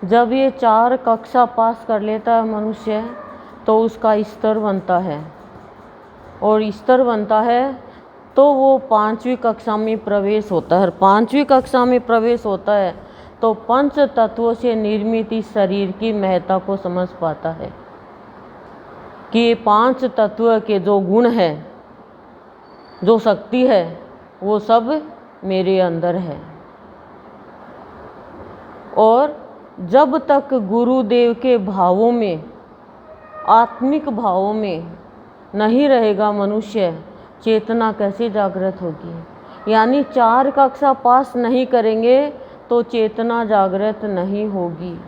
जब ये 4 कक्षा पास कर लेता है मनुष्य तो उसका स्तर बनता है, और स्तर बनता है तो वो 5वीं कक्षा में प्रवेश होता है। 5वीं कक्षा में प्रवेश होता है तो पंच तत्वों से निर्मित इस शरीर की महत्ता को समझ पाता है कि ये 5 तत्व के जो गुण है, जो शक्ति है, वो सब मेरे अंदर है। और जब तक गुरुदेव के भावों में, आत्मिक भावों में नहीं रहेगा मनुष्य, चेतना कैसे जागृत होगी। यानी 4 कक्षा पास नहीं करेंगे तो चेतना जागृत नहीं होगी।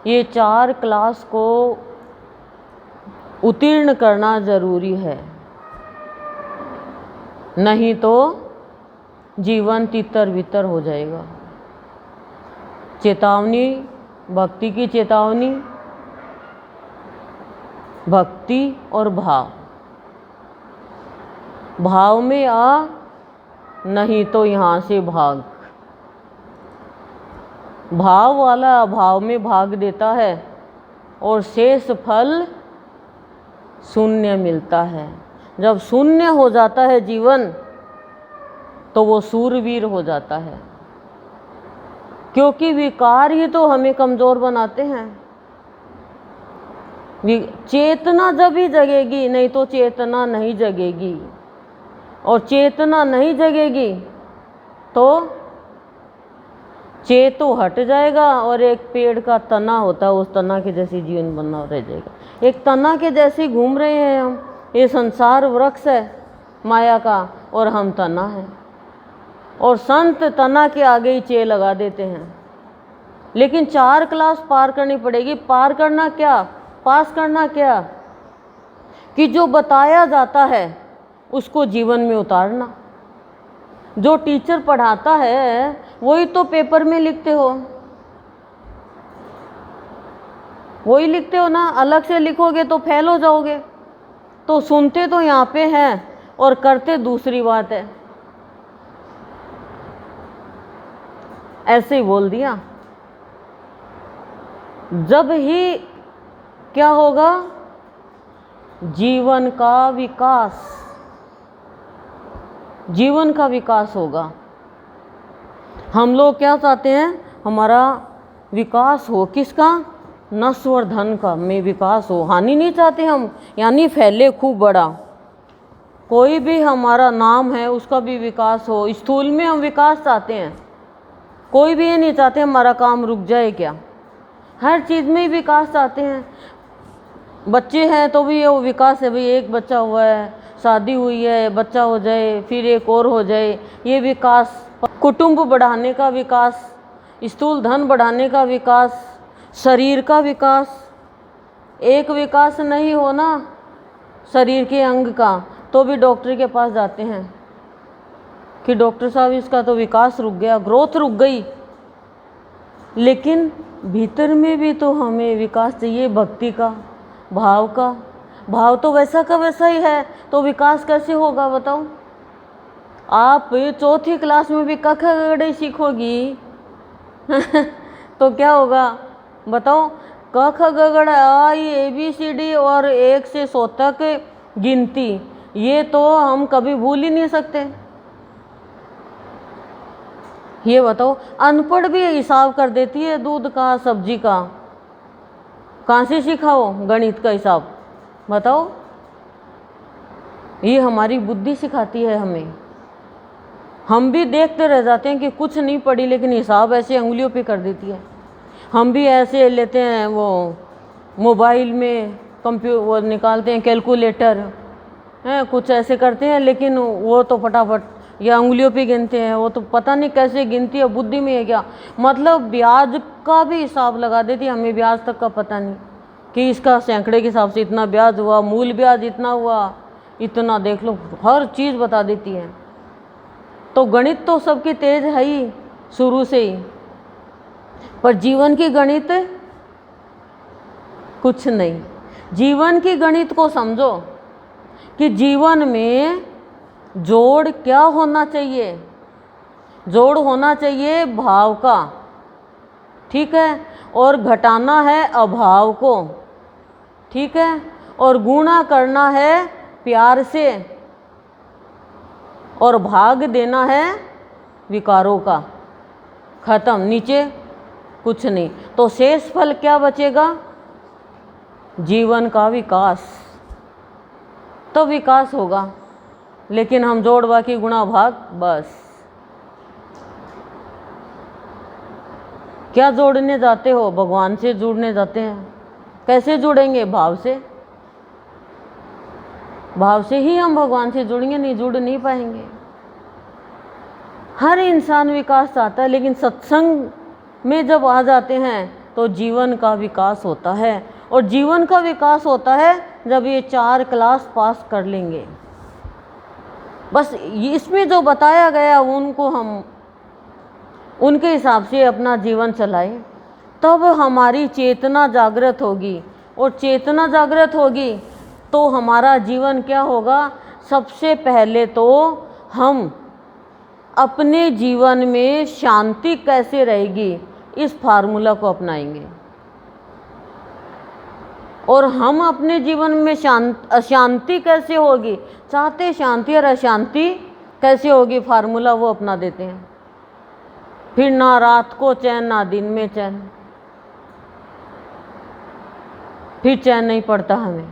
ये 4 क्लास को उत्तीर्ण करना जरूरी है, नहीं तो जीवन तितर बितर हो जाएगा। चेतावनी, भक्ति की चेतावनी, भक्ति और भाव। भाव में आ, नहीं तो यहाँ से भाग। भाव वाला अभाव में भाग देता है और शेष फल शून्य मिलता है। जब शून्य हो जाता है जीवन तो वो शूरवीर हो जाता है, क्योंकि विकार ही तो हमें कमज़ोर बनाते हैं। चेतना जब ही जगेगी, नहीं तो चेतना नहीं जगेगी, और चेतना नहीं जगेगी तो चेतो हट जाएगा और एक पेड़ का तना होता है, उस तना के जैसे जीवन बना रह जाएगा। एक तना के जैसे घूम रहे हैं हम। ये संसार वृक्ष है माया का और हम तना है, और संत तना के आगे ही चे लगा देते हैं। लेकिन 4 क्लास पार करनी पड़ेगी। पार करना क्या, पास करना क्या, कि जो बताया जाता है उसको जीवन में उतारना। जो टीचर पढ़ाता है वही तो पेपर में लिखते हो, वही लिखते हो ना। अलग से लिखोगे तो फेल हो जाओगे। तो सुनते तो यहाँ पे हैं और करते दूसरी बात है। ऐसे ही बोल दिया। जब ही क्या होगा, जीवन का विकास, जीवन का विकास होगा। हम लोग क्या चाहते हैं, हमारा विकास हो। किसका, नश्वर धन का में विकास हो, हानि नहीं चाहते हम। यानी फैले खूब बड़ा, कोई भी हमारा नाम है उसका भी विकास हो। स्थूल में हम विकास चाहते हैं, कोई भी ये नहीं चाहते हमारा काम रुक जाए। क्या, हर चीज़ में ही विकास चाहते हैं। बच्चे हैं तो भी ये विकास है, भाई एक बच्चा हुआ है, शादी हुई है, बच्चा हो जाए, फिर एक और हो जाए, ये विकास। कुटुंब बढ़ाने का विकास, स्थूल धन बढ़ाने का विकास, शरीर का विकास। एक विकास नहीं हो ना शरीर के अंग का तो भी डॉक्टर के पास जाते हैं कि डॉक्टर साहब इसका तो विकास रुक गया, ग्रोथ रुक गई। लेकिन भीतर में भी तो हमें विकास चाहिए, भक्ति का, भाव का। भाव तो वैसा का वैसा ही है तो विकास कैसे होगा बताओ। आप 4थी क्लास में भी क ख ग सीखोगी तो क्या होगा बताओ। क ख ग आ ए बी सी डी और 1 से 100 तक गिनती, ये तो हम कभी भूल ही नहीं सकते। ये बताओ, अनपढ़ भी हिसाब कर देती है दूध का, सब्जी का। कहाँ से सिखाओ गणित का हिसाब बताओ। ये हमारी बुद्धि सिखाती है हमें। हम भी देखते रह जाते हैं कि कुछ नहीं पढ़ी लेकिन हिसाब ऐसे उंगलियों पे कर देती है। हम भी ऐसे लेते हैं, वो मोबाइल में वो निकालते हैं कैलकुलेटर हैं, कुछ ऐसे करते हैं, लेकिन वो तो फटाफट या उंगलियों पे गिनते हैं। वो तो पता नहीं कैसे गिनती है, बुद्धि में है क्या। मतलब ब्याज का भी हिसाब लगा देती है, हमें ब्याज तक का पता नहीं कि इसका सैकड़े के हिसाब से इतना ब्याज हुआ, मूल ब्याज इतना हुआ, इतना देख लो, हर चीज़ बता देती है। तो गणित तो सबकी तेज है ही शुरू से ही, पर जीवन की गणित कुछ नहीं। जीवन की गणित को समझो कि जीवन में जोड़ क्या होना चाहिए। जोड़ होना चाहिए भाव का, ठीक है, और घटाना है अभाव को, ठीक है, और गुणा करना है प्यार से, और भाग देना है विकारों का। खत्म, नीचे कुछ नहीं। तो शेष फल क्या बचेगा? जीवन का विकास। तो विकास होगा, लेकिन हम जोड़ बाकी गुणा भाग, बस। क्या जोड़ने जाते हो? भगवान से जुड़ने जाते हैं। कैसे जुड़ेंगे? भाव से। भाव से ही हम भगवान से जुड़ेंगे, नहीं जुड़ नहीं पाएंगे। हर इंसान विकास चाहता है, लेकिन सत्संग में जब आ जाते हैं तो जीवन का विकास होता है। और जीवन का विकास होता है जब ये 4 क्लास पास कर लेंगे। बस इसमें जो बताया गया उनको हम उनके हिसाब से अपना जीवन चलाएं, तब हमारी चेतना जागृत होगी। और चेतना जागृत होगी तो हमारा जीवन क्या होगा? सबसे पहले तो हम अपने जीवन में शांति कैसे रहेगी, इस फार्मूला को अपनाएंगे। और हम अपने जीवन में अशांति कैसे होगी, चाहते शांति, और अशांति कैसे होगी, फार्मूला वो अपना देते हैं। फिर ना रात को चैन, ना दिन में चैन, फिर चैन नहीं पड़ता हमें।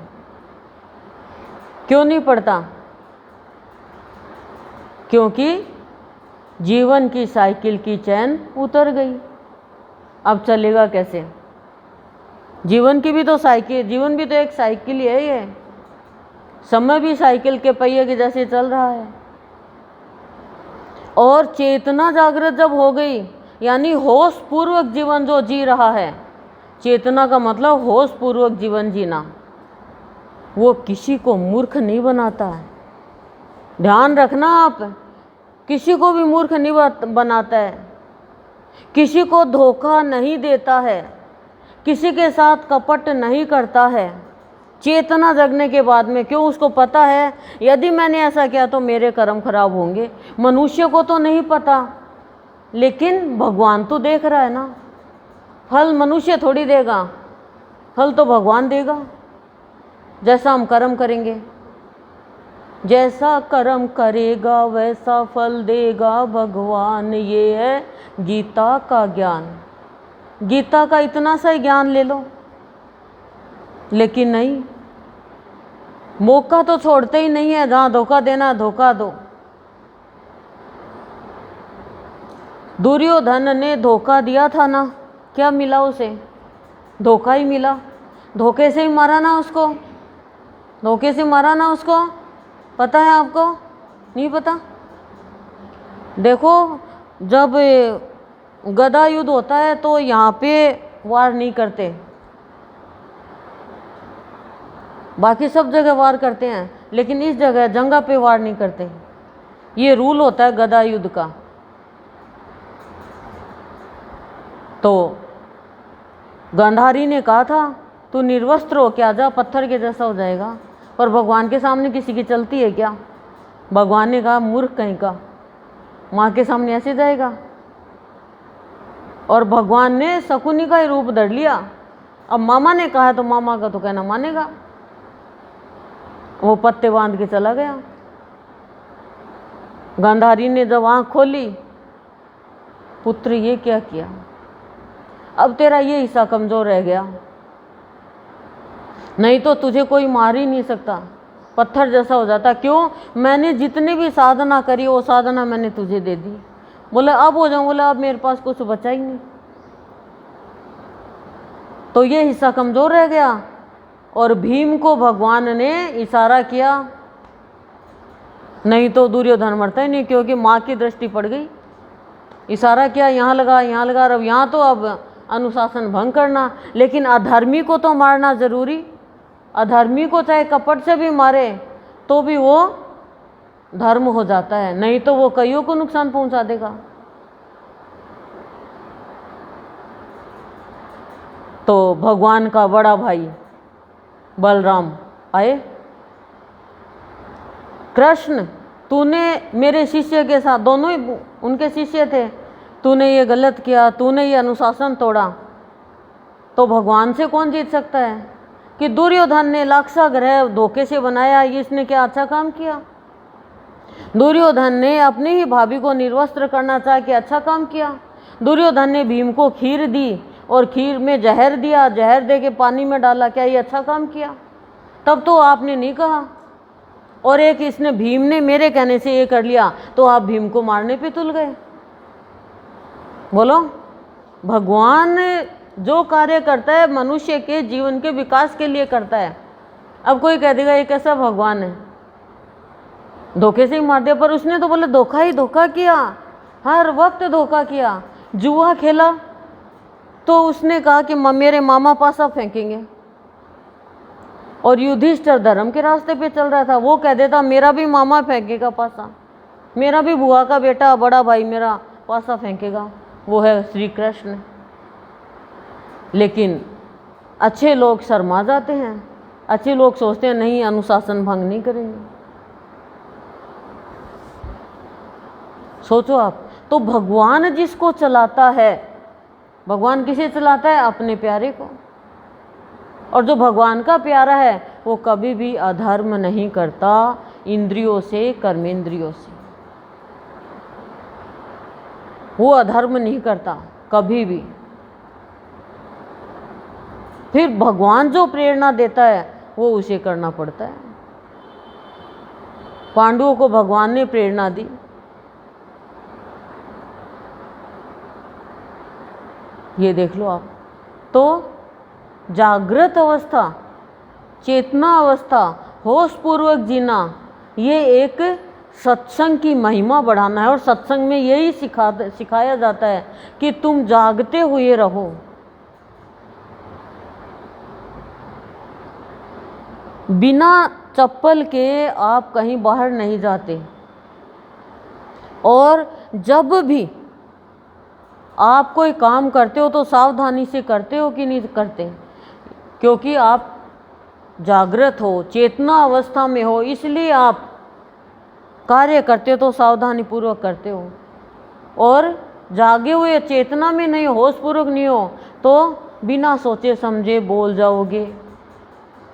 क्यों नहीं पड़ता? क्योंकि जीवन की साइकिल की चैन उतर गई। अब चलेगा कैसे? जीवन की भी तो साइकिल, जीवन भी तो एक साइकिल ही है। ये समय भी साइकिल के पहिए के जैसे चल रहा है। और चेतना जागृत जब हो गई, यानी होश पूर्वक जीवन जो जी रहा है, चेतना का मतलब होश पूर्वक जीवन जीना, वो किसी को मूर्ख नहीं बनाता है। ध्यान रखना आप, किसी को भी मूर्ख नहीं बनाता है, किसी को धोखा नहीं देता है, किसी के साथ कपट नहीं करता है। चेतना जगने के बाद में, क्यों? उसको पता है यदि मैंने ऐसा किया तो मेरे कर्म खराब होंगे। मनुष्य को तो नहीं पता, लेकिन भगवान तो देख रहा है ना। फल मनुष्य थोड़ी देगा, फल तो भगवान देगा। जैसा हम कर्म करेंगे, जैसा कर्म करेगा वैसा फल देगा भगवान। ये है गीता का ज्ञान। गीता का इतना सा ही ज्ञान ले लो, लेकिन नहीं, मौका तो छोड़ते ही नहीं है। जहाँ धोखा देना धोखा दो। दुर्योधन ने धोखा दिया था ना, क्या मिला उसे? धोखा ही मिला। धोखे से ही मारा ना उसको, धोखे से मारा ना उसको। पता है आपको? नहीं पता? देखो, जब गदा युद्ध होता है तो यहाँ पे वार नहीं करते, बाकी सब जगह वार करते हैं, लेकिन इस जगह जंगा पे वार नहीं करते। ये रूल होता है गदा युद्ध का। तो गांधारी ने कहा था तू निर्वस्त्र हो के आजा, पत्थर के जैसा हो जाएगा। पर भगवान के सामने किसी की चलती है क्या? भगवान ने कहा मूर्ख कहीं का, माँ के सामने ऐसे जाएगा। और भगवान ने शकुनी का ही रूप धर लिया। अब मामा ने कहा तो मामा का तो कहना मानेगा। वो पत्ते बांध के चला गया। गांधारी ने जब आँख खोली, पुत्र ये क्या किया? अब तेरा ये हिस्सा कमजोर रह गया, नहीं तो तुझे कोई मार ही नहीं सकता, पत्थर जैसा हो जाता। क्यों? मैंने जितनी भी साधना करी वो साधना मैंने तुझे दे दी। बोले अब हो जाऊं, बोला अब मेरे पास कुछ बचा ही नहीं, तो ये हिस्सा कमजोर रह गया। और भीम को भगवान ने इशारा किया, नहीं तो दुर्योधन मरता ही नहीं, क्योंकि माँ की दृष्टि पड़ गई। इशारा किया, यहाँ लगा, यहाँ लगा। अब यहाँ तो अब अनुशासन भंग करना, लेकिन अधर्मी को तो मारना जरूरी। अधर्मी को चाहे कपट से भी मारे तो भी वो धर्म हो जाता है, नहीं तो वो कईयों को नुकसान पहुंचा देगा। तो भगवान का बड़ा भाई बलराम आए, कृष्ण तूने मेरे शिष्य के साथ, दोनों ही उनके शिष्य थे, तूने ये गलत किया, तूने ये अनुशासन तोड़ा। तो भगवान से कौन जीत सकता है? कि दुर्योधन ने लाक्षागृह धोखे से बनाया, ये इसने क्या अच्छा काम किया? दुर्योधन ने अपनी ही भाभी को निर्वस्त्र करना चाह के अच्छा काम किया। दुर्योधन ने भीम को खीर दी और खीर में जहर दिया, जहर दे के पानी में डाला, क्या ये अच्छा काम किया? तब तो आपने नहीं कहा। और एक इसने भीम ने मेरे कहने से ये कर लिया, तो आप भीम को मारने पे तुल गए। बोलो, भगवान जो कार्य करता है मनुष्य के जीवन के विकास के लिए करता है। अब कोई कह देगा ये कैसा भगवान है, धोखे से ही मार दिया। पर उसने तो बोले धोखा ही धोखा किया, हर वक्त धोखा किया। जुआ खेला तो उसने कहा कि मेरे मामा पासा फेंकेंगे, और युधिष्ठिर धर्म के रास्ते पे चल रहा था, वो कह देता मेरा भी मामा फेंकेगा पासा, मेरा भी बुआ का बेटा बड़ा भाई मेरा पासा फेंकेगा, वो है श्री कृष्ण। लेकिन अच्छे लोग शर्मा जाते हैं, अच्छे लोग सोचते हैं नहीं अनुशासन भंग नहीं करेंगे। सोचो आप, तो भगवान जिसको चलाता है, भगवान किसे चलाता है? अपने प्यारे को। और जो भगवान का प्यारा है वो कभी भी अधर्म नहीं करता, इंद्रियों से कर्मेंद्रियों से वो अधर्म नहीं करता कभी भी। फिर भगवान जो प्रेरणा देता है वो उसे करना पड़ता है। पांडवों को भगवान ने प्रेरणा दी, ये देख लो आप। तो जागृत अवस्था, चेतना अवस्था, होश पूर्वक जीना, ये एक सत्संग की महिमा बढ़ाना है। और सत्संग में यही सिखाया जाता है कि तुम जागते हुए रहो। बिना चप्पल के आप कहीं बाहर नहीं जाते, और जब भी आप कोई काम करते हो तो सावधानी से करते हो कि नहीं करते? क्योंकि आप जागृत हो, चेतना अवस्था में हो, इसलिए आप कार्य करते हो तो सावधानी पूर्वक करते हो। और जागे हुए चेतना में नहीं, होश पूर्वक नहीं हो तो बिना सोचे समझे बोल जाओगे,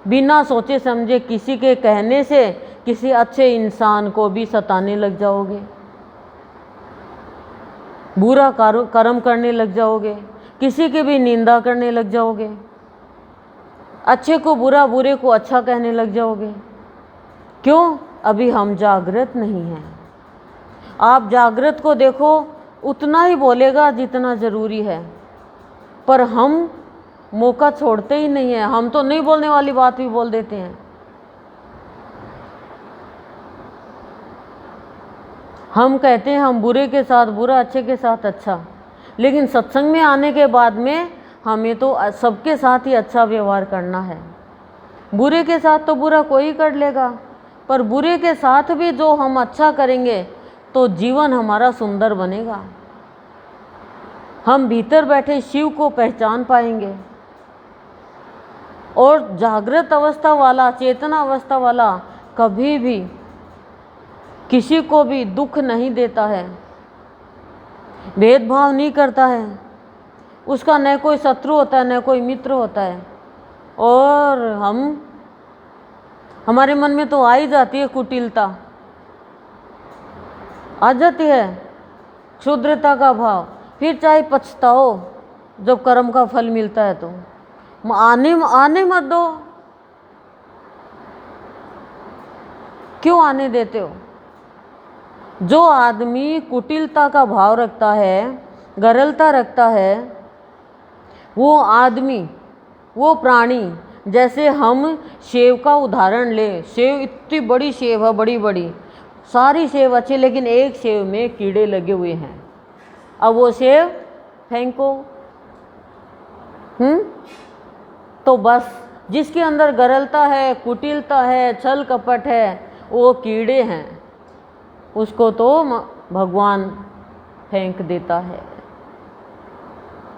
बिना सोचे समझे किसी के कहने से किसी अच्छे इंसान को भी सताने लग जाओगे, बुरा कर्म करने लग जाओगे, किसी की भी निंदा करने लग जाओगे, अच्छे को बुरा, बुरे को अच्छा कहने लग जाओगे। क्यों? अभी हम जागृत नहीं हैं। आप जागृत को देखो, उतना ही बोलेगा जितना ज़रूरी है, पर हम मौका छोड़ते ही नहीं हैं। हम तो नहीं बोलने वाली बात भी बोल देते हैं। हम कहते हैं हम बुरे के साथ बुरा, अच्छे के साथ अच्छा, लेकिन सत्संग में आने के बाद में हमें तो सबके साथ ही अच्छा व्यवहार करना है। बुरे के साथ तो बुरा कोई कर लेगा, पर बुरे के साथ भी जो हम अच्छा करेंगे तो जीवन हमारा सुंदर बनेगा। हम भीतर बैठे शिव को पहचान पाएंगे। और जागृत अवस्था वाला, चेतना अवस्था वाला कभी भी किसी को भी दुख नहीं देता है, भेदभाव नहीं करता है, उसका न कोई शत्रु होता है न कोई मित्र होता है। और हमारे मन में तो आ ही जाती है कुटिलता, आ जाती है क्षुद्रता का भाव। फिर चाहे पछताओ जब कर्म का फल मिलता है तो आने मत दो। क्यों आने देते हो? जो आदमी कुटिलता का भाव रखता है, गरलता रखता है, वो आदमी, वो प्राणी, जैसे हम सेव का उदाहरण ले, सेव इतनी बड़ी सेव है, बड़ी बड़ी सारी सेव अच्छी, लेकिन एक सेव में कीड़े लगे हुए हैं। अब वो सेव फेंको। तो बस जिसके अंदर गरलता है, कुटिलता है, छल कपट है, वो कीड़े हैं, उसको तो भगवान फेंक देता है।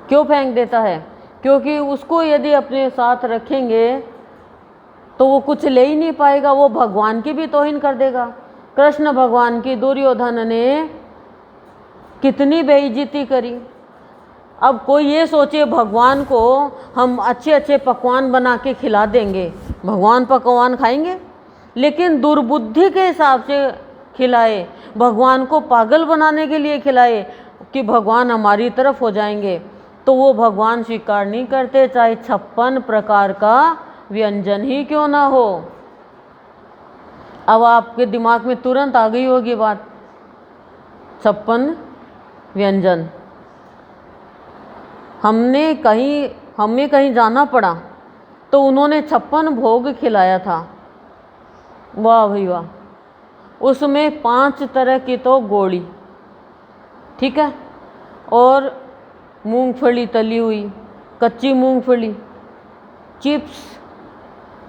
क्यों फेंक देता है? क्योंकि उसको यदि अपने साथ रखेंगे तो वो कुछ ले ही नहीं पाएगा, वो भगवान की भी तौहीन कर देगा। कृष्ण भगवान की दुर्योधन ने कितनी बेइज्जती करी, अब कोई ये सोचे भगवान को हम अच्छे अच्छे पकवान बना के खिला देंगे, भगवान पकवान खाएंगे? लेकिन दुर्बुद्धि के हिसाब से खिलाए, भगवान को पागल बनाने के लिए खिलाए कि भगवान हमारी तरफ हो जाएंगे, तो वो भगवान स्वीकार नहीं करते, चाहे 56 प्रकार का व्यंजन ही क्यों ना हो। अब आपके दिमाग में तुरंत आ गई होगी बात, 56 व्यंजन। हमें कहीं जाना पड़ा तो उन्होंने 56 भोग खिलाया था। वाह भाई वाह। उसमें 5 तरह की तो गोली, ठीक है, और मूंगफली तली हुई, कच्ची मूंगफली, चिप्स।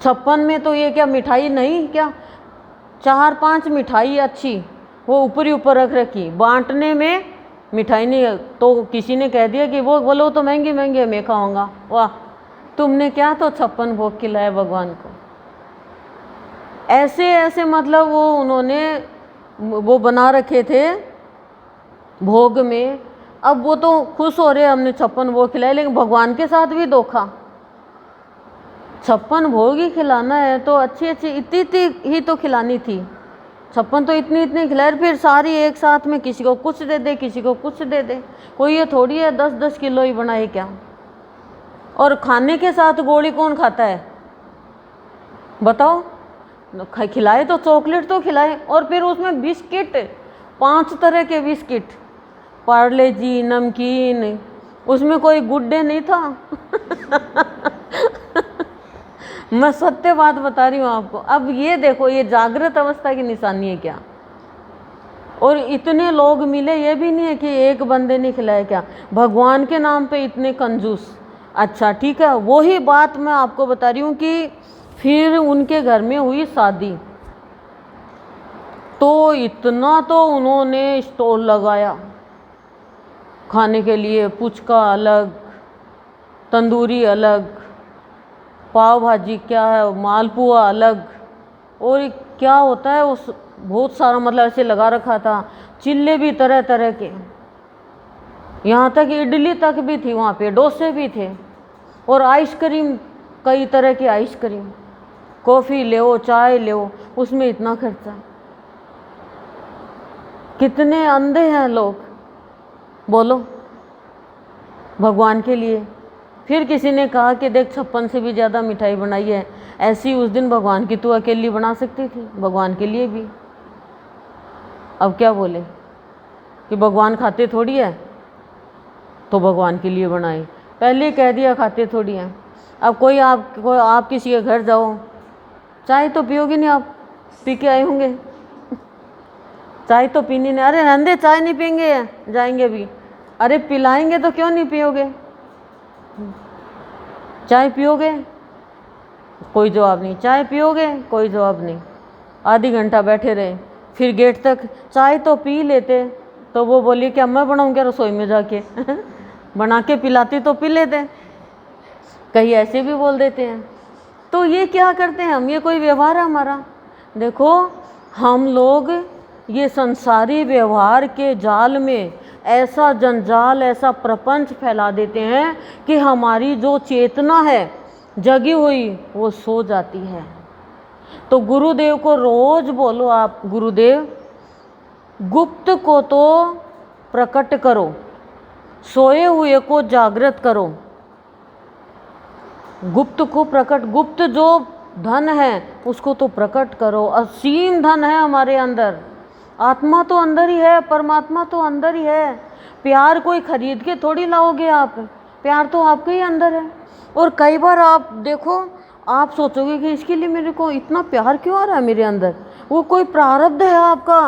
56 में तो ये क्या मिठाई नहीं, क्या 4-5 मिठाई अच्छी वो ऊपर ही ऊपर रख रखी, बांटने में मिठाई नहीं। तो किसी ने कह दिया कि वो बोलो तो महंगी महंगी है, मैं खाऊंगा। वाह, तुमने क्या तो 56 भोग खिलाए भगवान को। ऐसे ऐसे मतलब वो उन्होंने वो बना रखे थे भोग में। अब वो तो खुश हो रहे हमने 56 भोग खिलाए, लेकिन भगवान के साथ भी धोखा। 56 भोग ही खिलाना है तो अच्छी अच्छी इतनी ही तो खिलानी थी। 56 तो इतनी खिलाए, फिर सारी एक साथ में किसी को कुछ दे दे, किसी को कुछ दे दे। कोई ये थोड़ी है 10-10 किलो ही बनाए क्या। और खाने के साथ गोली कौन खाता है बताओ? खिलाए तो चॉकलेट तो खिलाए, और फिर उसमें बिस्किट, 5 तरह के बिस्किट, पार्ले जी, नमकीन, उसमें कोई गुड डे नहीं था। मैं सत्य बात बता रही हूँ आपको। अब ये देखो, ये जागृत अवस्था की निशानी है क्या? और इतने लोग मिले, ये भी नहीं है कि एक बंदे ने खिलाया क्या। भगवान के नाम पे इतने कंजूस। अच्छा ठीक है, वही बात मैं आपको बता रही हूँ कि फिर उनके घर में हुई शादी, तो इतना तो उन्होंने स्टॉल लगाया खाने के लिए। पुचका अलग, तंदूरी अलग, पाव भाजी क्या है, मालपुआ अलग, और क्या होता है उस बहुत सारा मतलब ऐसे लगा रखा था। चिल्ले भी तरह तरह के, यहाँ तक इडली तक भी थी वहाँ पे, डोसे भी थे, और आइसक्रीम, कई तरह की आइसक्रीम, कॉफ़ी ले, चाय ले, उसमें इतना खर्चा। कितने अंधे हैं लोग, बोलो, भगवान के लिए। फिर किसी ने कहा कि देख 56 से भी ज़्यादा मिठाई बनाई है। ऐसी उस दिन भगवान की तो अकेली बना सकती थी, भगवान के लिए भी। अब क्या बोले कि भगवान खाते थोड़ी है, तो भगवान के लिए बनाए। पहले कह दिया खाते थोड़ी है। अब कोई आप किसी के घर जाओ, चाय तो पियोगे नहीं, आप पी के आए होंगे, चाय तो पीनी नहीं। अरे नंदे चाय नहीं पियेंगे, जाएंगे भी। अरे पिलाएंगे तो क्यों नहीं पियोगे, चाय पियोगे? कोई जवाब नहीं। चाय पियोगे? कोई जवाब नहीं। आधी घंटा बैठे रहे, फिर गेट तक, चाय तो पी लेते। तो वो बोली क्या मैं बनाऊँ क्या रसोई में जाके? बना के पिलाती तो पी लेते। कहीं ऐसे भी बोल देते हैं। तो ये क्या करते हैं हम, ये कोई व्यवहार है हमारा? देखो, हम लोग ये संसारी व्यवहार के जाल में ऐसा जंजाल, ऐसा प्रपंच फैला देते हैं कि हमारी जो चेतना है जगी हुई, वो सो जाती है। तो गुरुदेव को रोज बोलो आप, गुरुदेव गुप्त को तो प्रकट करो, सोए हुए को जागृत करो। गुप्त को प्रकट, गुप्त जो धन है उसको तो प्रकट करो। असीम धन है हमारे अंदर, आत्मा तो अंदर ही है, परमात्मा तो अंदर ही है। प्यार कोई खरीद के थोड़ी लाओगे आप, प्यार तो आपके ही अंदर है। और कई बार आप देखो, आप सोचोगे कि इसके लिए मेरे को इतना प्यार क्यों आ रहा है मेरे अंदर। वो कोई प्रारब्ध है आपका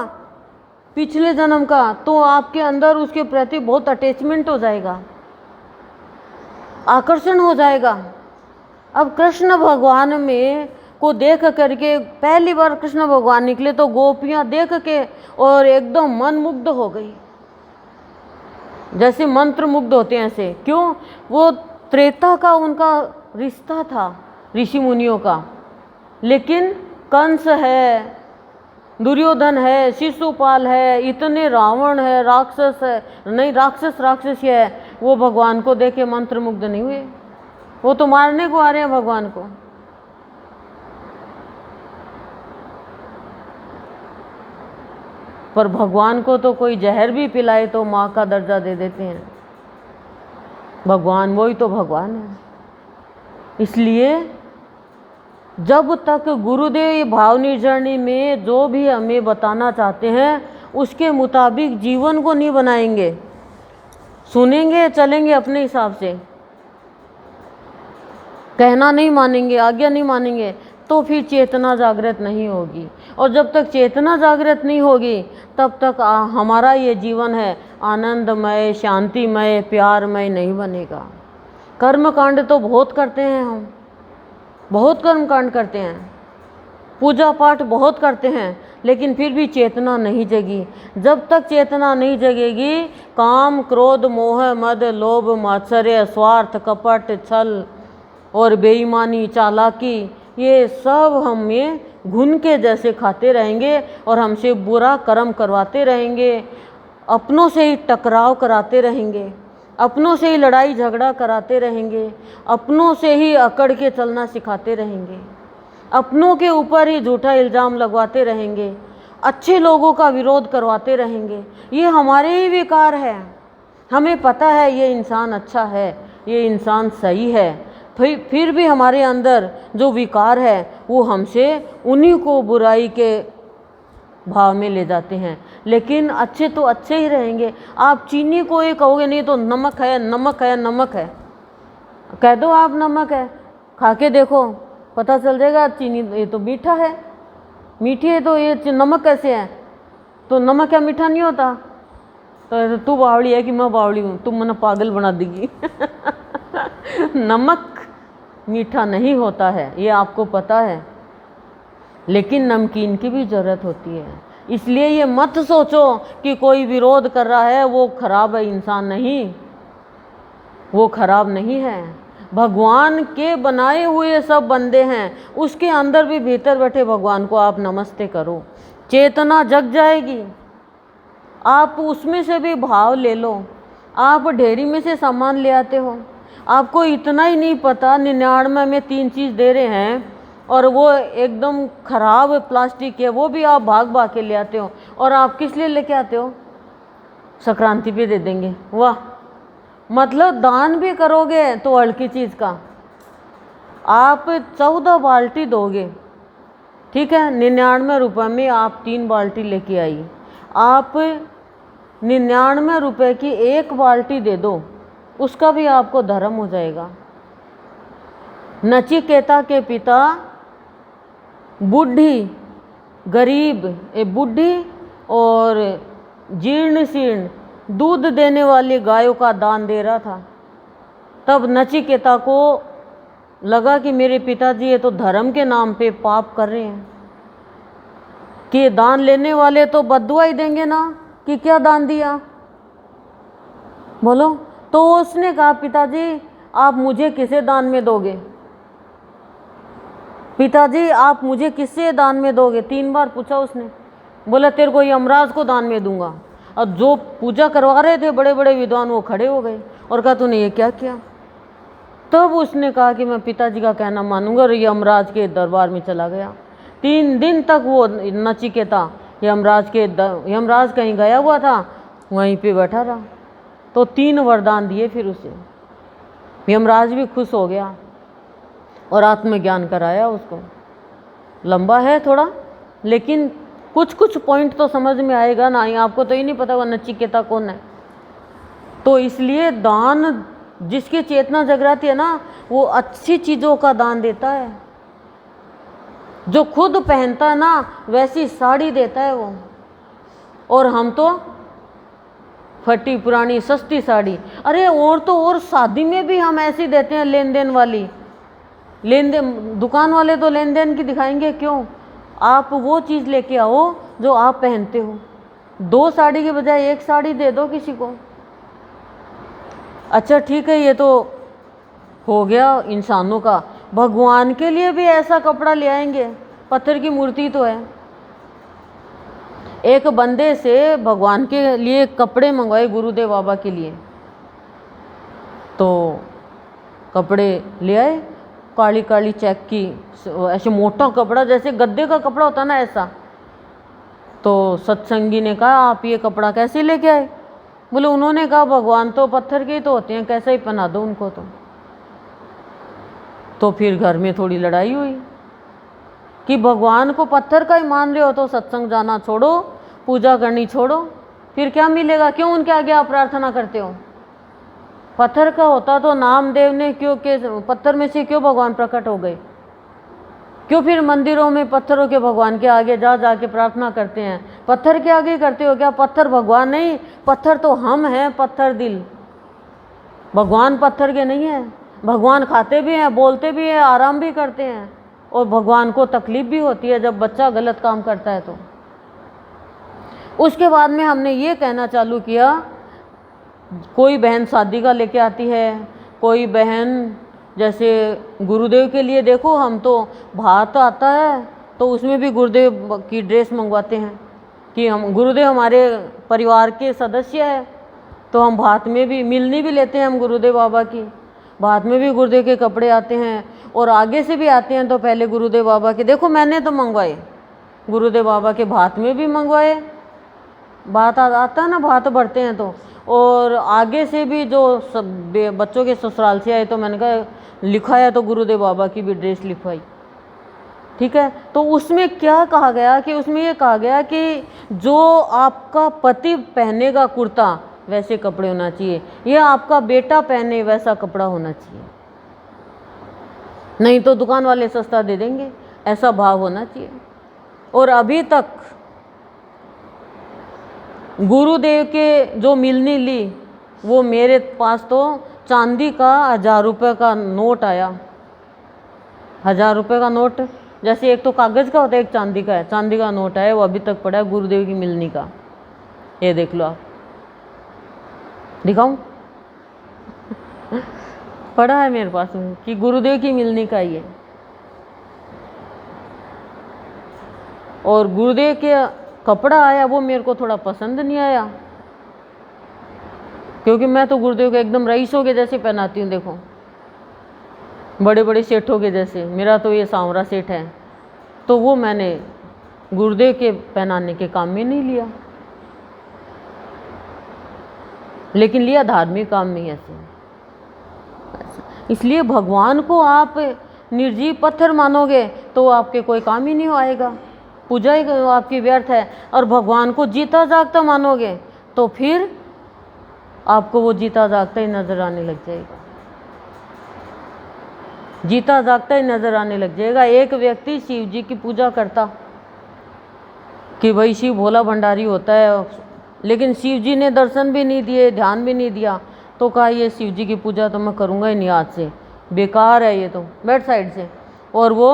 पिछले जन्म का, तो आपके अंदर उसके प्रति बहुत अटैचमेंट हो जाएगा, आकर्षण हो जाएगा। अब कृष्ण भगवान में को देख करके, पहली बार कृष्ण भगवान निकले तो गोपियाँ देख के और एकदम मन मुग्ध हो गई, जैसे मंत्र मुग्ध होते हैं ऐसे। क्यों? वो त्रेता का उनका रिश्ता था ऋषि मुनियों का। लेकिन कंस है, दुर्योधन है, शिशुपाल है, इतने रावण है, राक्षस है, नहीं राक्षस है, वो भगवान को देख के मंत्र मुग्ध नहीं हुए, वो तो मारने को आ रहे हैं भगवान को। पर भगवान को तो कोई जहर भी पिलाए तो माँ का दर्जा दे देते हैं। भगवान वही तो भगवान है। इसलिए जब तक गुरुदेव भाव निर्जरणी में जो भी हमें बताना चाहते हैं उसके मुताबिक जीवन को नहीं बनाएंगे, सुनेंगे चलेंगे अपने हिसाब से, कहना नहीं मानेंगे, आज्ञा नहीं मानेंगे, तो फिर चेतना जागृत नहीं होगी। और जब तक चेतना जागृत नहीं होगी तब तक हमारा ये जीवन है आनंदमय, शांतिमय, प्यारमय नहीं बनेगा। कर्म कांड तो बहुत करते हैं हम, बहुत कर्म कांड करते हैं, पूजा पाठ बहुत करते हैं, लेकिन फिर भी चेतना नहीं जगी। जब तक चेतना नहीं जगेगी काम, क्रोध, मोह, मद, लोभ, मात्सर्य, स्वार्थ, कपट, छल और बेईमानी, चालाकी, ये सब हमें घुन के जैसे खाते रहेंगे और हमसे बुरा कर्म करवाते रहेंगे, अपनों से ही टकराव कराते रहेंगे, अपनों से ही लड़ाई झगड़ा कराते रहेंगे, अपनों से ही अकड़ के चलना सिखाते रहेंगे, अपनों के ऊपर ही झूठा इल्ज़ाम लगवाते रहेंगे, अच्छे लोगों का विरोध करवाते रहेंगे। ये हमारे ही विकार है। हमें पता है ये इंसान अच्छा है, ये इंसान सही है, फिर भी हमारे अंदर जो विकार है वो हमसे उन्हीं को बुराई के भाव में ले जाते हैं। लेकिन अच्छे तो अच्छे ही रहेंगे। आप चीनी को ये कहोगे नहीं तो नमक है, नमक है, नमक है, कह दो आप नमक है, खा के देखो पता चल जाएगा चीनी ये तो मीठा है, मीठी है तो ये नमक कैसे है? तो नमक क्या मीठा नहीं होता? तो तू बावड़ी है कि मैं बावड़ी हूँ, तुम मना पागल बना देगी। नमक मीठा नहीं होता है, ये आपको पता है, लेकिन नमकीन की भी ज़रूरत होती है। इसलिए ये मत सोचो कि कोई विरोध कर रहा है वो खराब है, इंसान नहीं, वो खराब नहीं है। भगवान के बनाए हुए सब बंदे हैं, उसके अंदर भी भीतर बैठे भगवान को आप नमस्ते करो, चेतना जग जाएगी। आप उसमें से भी भाव ले लो। आप ढेरी में से सामान ले आते हो, आपको इतना ही नहीं पता 99 में 3 चीज़ दे रहे हैं और वो एकदम खराब प्लास्टिक है, वो भी आप भाग भाग के ले आते हो। और आप किस लिए लेके आते हो? संक्रांति पे दे देंगे, वाह। मतलब दान भी करोगे तो हल्की चीज़ का आप 14 बाल्टी दोगे, ठीक है, 99 रुपये में आप 3 बाल्टी लेके आई। आप 99 रुपये की 1 बाल्टी दे दो, उसका भी आपको धर्म हो जाएगा। नचिकेता के पिता बूढ़ी, गरीब, बूढ़ी और जीर्ण शीर्ण दूध देने वाली गायों का दान दे रहा था। तब नचिकेता को लगा कि मेरे पिताजी ये तो धर्म के नाम पे पाप कर रहे हैं, कि दान लेने वाले तो बद्दुआ ही देंगे ना कि क्या दान दिया, बोलो। तो उसने कहा पिताजी आप मुझे किसे दान में दोगे? पिताजी आप मुझे किससे दान में दोगे? 3 बार पूछा उसने। बोला तेरे को यमराज को दान में दूंगा। और जो पूजा करवा रहे थे बड़े बड़े विद्वान वो खड़े हो गए और कहा तूने ये क्या किया? तब उसने कहा कि मैं पिताजी का कहना मानूंगा, और यमराज के दरबार में चला गया। 3 दिन तक वो नचिकेता यमराज कहीं गया हुआ था, वहीं पे बैठा रहा। तो 3 वरदान दिए फिर उसे। यमराज भी खुश हो गया और आत्मज्ञान कराया उसको। लंबा है थोड़ा, लेकिन कुछ कुछ पॉइंट तो समझ में आएगा ना। आपको तो ही नहीं पता वो नचिकेता कौन है। तो इसलिए दान, जिसकी चेतना जगराती है ना, वो अच्छी चीज़ों का दान देता है। जो खुद पहनता है ना वैसी साड़ी देता है वो, और हम तो फटी पुरानी सस्ती साड़ी। अरे और तो और शादी में भी हम ऐसी देते हैं, लेन देन वाली। लेन देन दुकान वाले तो लेन देन की दिखाएंगे क्यों? आप वो चीज़ लेके आओ जो आप पहनते हो। 2 साड़ी के बजाय 1 साड़ी दे दो किसी को। अच्छा ठीक है, ये तो हो गया इंसानों का। भगवान के लिए भी ऐसा कपड़ा ले आएंगे, पत्थर की मूर्ति तो है। एक बंदे से भगवान के लिए कपड़े मंगवाए गुरुदेव बाबा के लिए। तो कपड़े ले आए, काली काली चेक की, ऐसे मोटा कपड़ा जैसे गद्दे का कपड़ा होता ना ऐसा। तो सत्संगी ने कहा आप ये कपड़ा कैसे लेके आए? बोले उन्होंने कहा भगवान तो पत्थर के ही तो होते हैं, कैसे ही पहना दो उनको। तो फिर घर में थोड़ी लड़ाई हुई कि भगवान को पत्थर का ही मान रहे हो तो सत्संग जाना छोड़ो, पूजा करनी छोड़ो, फिर क्या मिलेगा? क्यों उनके आगे आप प्रार्थना करते हो? पत्थर का होता तो नामदेव ने क्यों के पत्थर में से क्यों भगवान प्रकट हो गए? क्यों फिर मंदिरों में पत्थरों के भगवान के आगे जा के प्रार्थना करते हैं? पत्थर के आगे करते हो क्या? पत्थर भगवान नहीं, पत्थर तो हम हैं, पत्थर दिल। भगवान पत्थर के नहीं है। भगवान खाते भी हैं, बोलते भी हैं, आराम भी करते हैं, और भगवान को तकलीफ भी होती है जब बच्चा गलत काम करता है। तो उसके बाद में हमने ये कहना चालू किया, कोई बहन शादी का लेके आती है, कोई बहन जैसे गुरुदेव के लिए देखो, हम तो भात आता है तो उसमें भी गुरुदेव की ड्रेस मंगवाते हैं कि हम गुरुदेव हमारे परिवार के सदस्य है, तो हम भात में भी मिलनी भी लेते हैं हम गुरुदेव बाबा की, भात में भी गुरुदेव के कपड़े आते हैं और आगे से भी आते हैं। तो पहले गुरुदेव बाबा के देखो मैंने तो मंगवाए, गुरुदेव बाबा के भात में भी मंगवाए, भात आता है ना, भात भरते हैं तो, और आगे से भी जो सब बच्चों के ससुराल से आए तो मैंने कहा लिखा है तो गुरुदेव बाबा की भी ड्रेस लिखवाई। ठीक है, तो उसमें क्या कहा गया कि उसमें ये कहा गया कि जो आपका पति पहनेगा कुर्ता वैसे कपड़े होना चाहिए, या आपका बेटा पहने वैसा कपड़ा होना चाहिए, नहीं तो दुकान वाले सस्ता दे देंगे, ऐसा भाव होना चाहिए। और अभी तक गुरुदेव के जो मिलनी ली वो मेरे पास तो चांदी का 1000 रुपये का नोट आया, 1000 रुपये का नोट, जैसे एक तो कागज़ का होता है एक चांदी का है, चांदी का नोट है, वो अभी तक पड़ा है गुरुदेव की मिलनी का। ये देख लो आप, दिखाऊं? पड़ा है मेरे पास में कि गुरुदेव की मिलनी का ही है। और गुरुदेव के कपड़ा आया वो मेरे को थोड़ा पसंद नहीं आया, क्योंकि मैं तो गुरुदेव के एकदम रईसों के जैसे पहनाती हूँ। देखो बड़े बड़े सेठों के जैसे, मेरा तो ये सांवरा सेठ है, तो वो मैंने गुरुदेव के पहनाने के काम में नहीं लिया, लेकिन लिया धार्मिक काम में ऐसे। इसलिए भगवान को आप निर्जीव पत्थर मानोगे तो आपके कोई काम ही नहीं आएगा, पूजा ही आपकी व्यर्थ है। और भगवान को जीता जागता मानोगे तो फिर आपको वो जीता जागता ही नजर आने लग जाएगा, जीता जागता ही नजर आने लग जाएगा। एक व्यक्ति शिव जी की पूजा करता कि भाई शिव भोला भंडारी होता है, लेकिन शिव जी ने दर्शन भी नहीं दिए, ध्यान भी नहीं दिया, तो कहा ये शिव जी की पूजा तो मैं करूँगा ही नहीं, आज से बेकार है ये तो, बैठ साइड से। और वो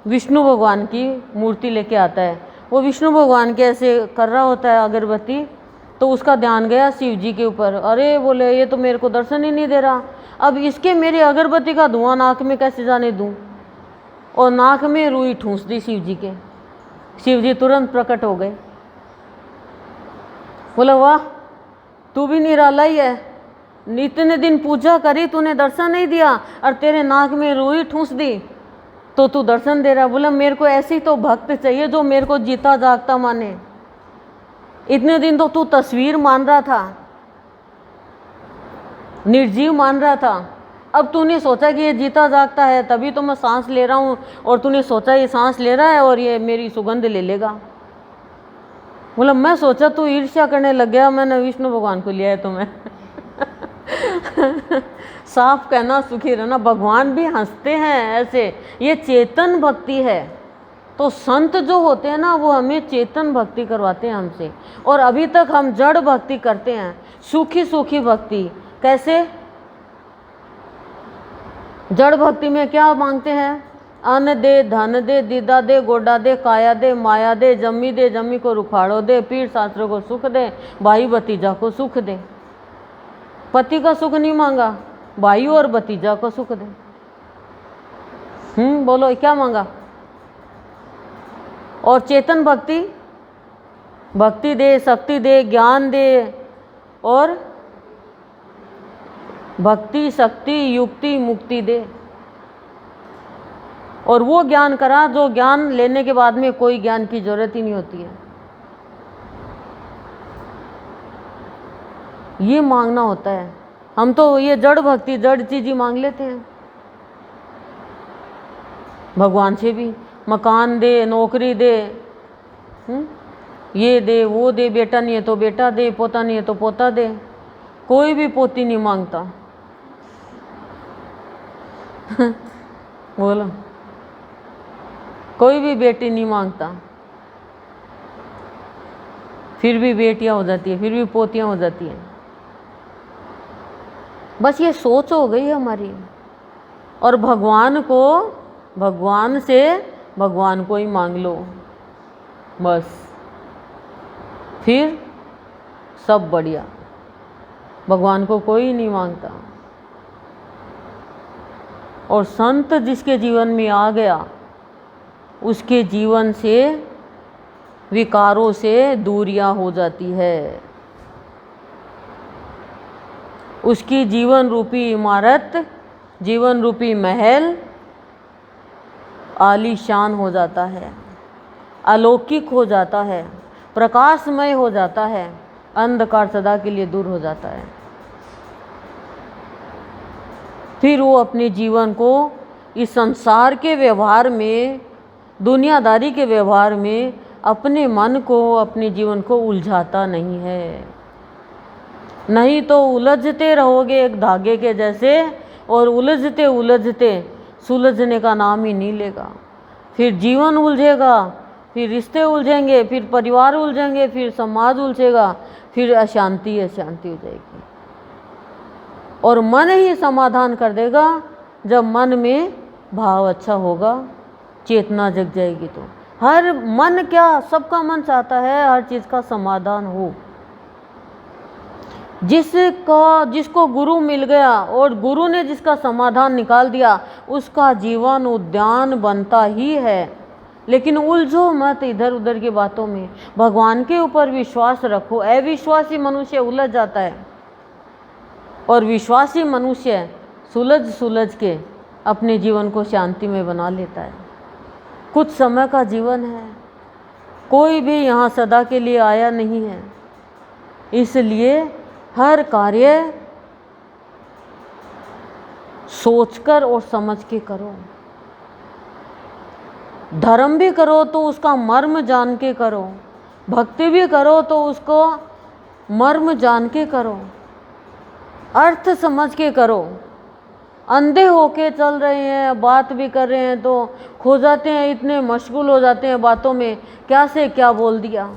विष्णु भगवान की मूर्ति लेके आता है, वो विष्णु भगवान के ऐसे कर रहा होता है अगरबत्ती, तो उसका ध्यान गया शिव जी के ऊपर। अरे बोले ये तो मेरे को दर्शन ही नहीं दे रहा, अब इसके मेरे अगरबत्ती का धुआं नाक में कैसे जाने दूं? और नाक में रुई ठूंस दी शिव जी के, शिव जी तुरंत प्रकट हो गए। बोला वाह तू भी निराला ही है, इतने दिन पूजा करी तूने दर्शन नहीं दिया, और तेरे नाक में रुई ठूंस दी तो तू दर्शन दे रहा। बोला मेरे को ऐसी तो भक्त चाहिए जो मेरे को जीता जागता माने, इतने दिन तो तू तस्वीर मान रहा था, निर्जीव मान रहा था, अब तूने सोचा कि ये जीता जागता है तभी तो मैं सांस ले रहा हूँ, और तूने सोचा ये सांस ले रहा है और ये मेरी सुगंध ले लेगा। बोला मैं सोचा तू ईर्ष्या करने लग गया, मैंने विष्णु भगवान को लिया है तो मैं साफ कहना सुखी रहना। भगवान भी हंसते हैं ऐसे, ये चेतन भक्ति है। तो संत जो होते हैं ना वो हमें चेतन भक्ति करवाते हैं हमसे, और अभी तक हम जड़ भक्ति करते हैं, सूखी सूखी भक्ति। कैसे? जड़ भक्ति में क्या मांगते हैं? अन्न दे, धन दे, दीदा दे, गोडा दे, काया दे, माया दे, जम्मी को रुखाड़ो दे, पीर शास्त्र को सुख दे, भाई भतीजा को सुख दे। पति का सुख नहीं मांगा, भाई और भतीजा को सुख दे। बोलो क्या मांगा? और चेतन भक्ति, भक्ति दे, शक्ति दे, ज्ञान दे, और भक्ति, शक्ति, युक्ति, मुक्ति दे, और वो ज्ञान करा जो ज्ञान लेने के बाद में कोई ज्ञान की जरूरत ही नहीं होती है। ये मांगना होता है। हम तो ये जड़ भक्ति, जड़ चीज ही मांग लेते हैं भगवान से भी। मकान दे, नौकरी दे, ये दे, वो दे, बेटा नहीं है तो बेटा दे, पोता नहीं है तो पोता दे। कोई भी पोती नहीं मांगता बोलो, कोई भी बेटी नहीं मांगता। फिर भी बेटियां हो जाती है, फिर भी पोतियां हो जाती हैं। बस ये सोच हो गई हमारी। और भगवान को, भगवान से भगवान को ही मांग लो बस, फिर सब बढ़िया। भगवान को कोई नहीं मांगता। और संत जिसके जीवन में आ गया, उसके जीवन से विकारों से दूरियां हो जाती है। उसकी जीवन रूपी इमारत, जीवन रूपी महल आलीशान हो जाता है, अलौकिक हो जाता है, प्रकाशमय हो जाता है, अंधकार सदा के लिए दूर हो जाता है। फिर वो अपने जीवन को इस संसार के व्यवहार में, दुनियादारी के व्यवहार में अपने मन को, अपने जीवन को उलझाता नहीं है। नहीं तो उलझते रहोगे एक धागे के जैसे, और उलझते उलझते सुलझने का नाम ही नहीं लेगा। फिर जीवन उलझेगा, फिर रिश्ते उलझेंगे, फिर परिवार उलझेंगे, फिर समाज उलझेगा, फिर अशांति अशांति हो जाएगी। और मन ही समाधान कर देगा जब मन में भाव अच्छा होगा, चेतना जग जाएगी। तो हर मन क्या, सबका मन चाहता है हर चीज़ का समाधान हो। जिसको गुरु मिल गया और गुरु ने जिसका समाधान निकाल दिया, उसका जीवन उद्यान बनता ही है। लेकिन उलझो मत इधर उधर की बातों में, भगवान के ऊपर विश्वास रखो। अविश्वासी मनुष्य उलझ जाता है, और विश्वासी मनुष्य सुलझ सुलझ के अपने जीवन को शांति में बना लेता है। कुछ समय का जीवन है, कोई भी यहाँ सदा के लिए आया नहीं है। इसलिए हर कार्य सोचकर और समझ के करो। धर्म भी करो तो उसका मर्म जान के करो, भक्ति भी करो तो उसको मर्म जान के करो, अर्थ समझ के करो। अंधे होके चल रहे हैं, बात भी कर रहे हैं तो खो जाते हैं, इतने मशगूल हो जाते हैं बातों में, क्या से क्या बोल दिया।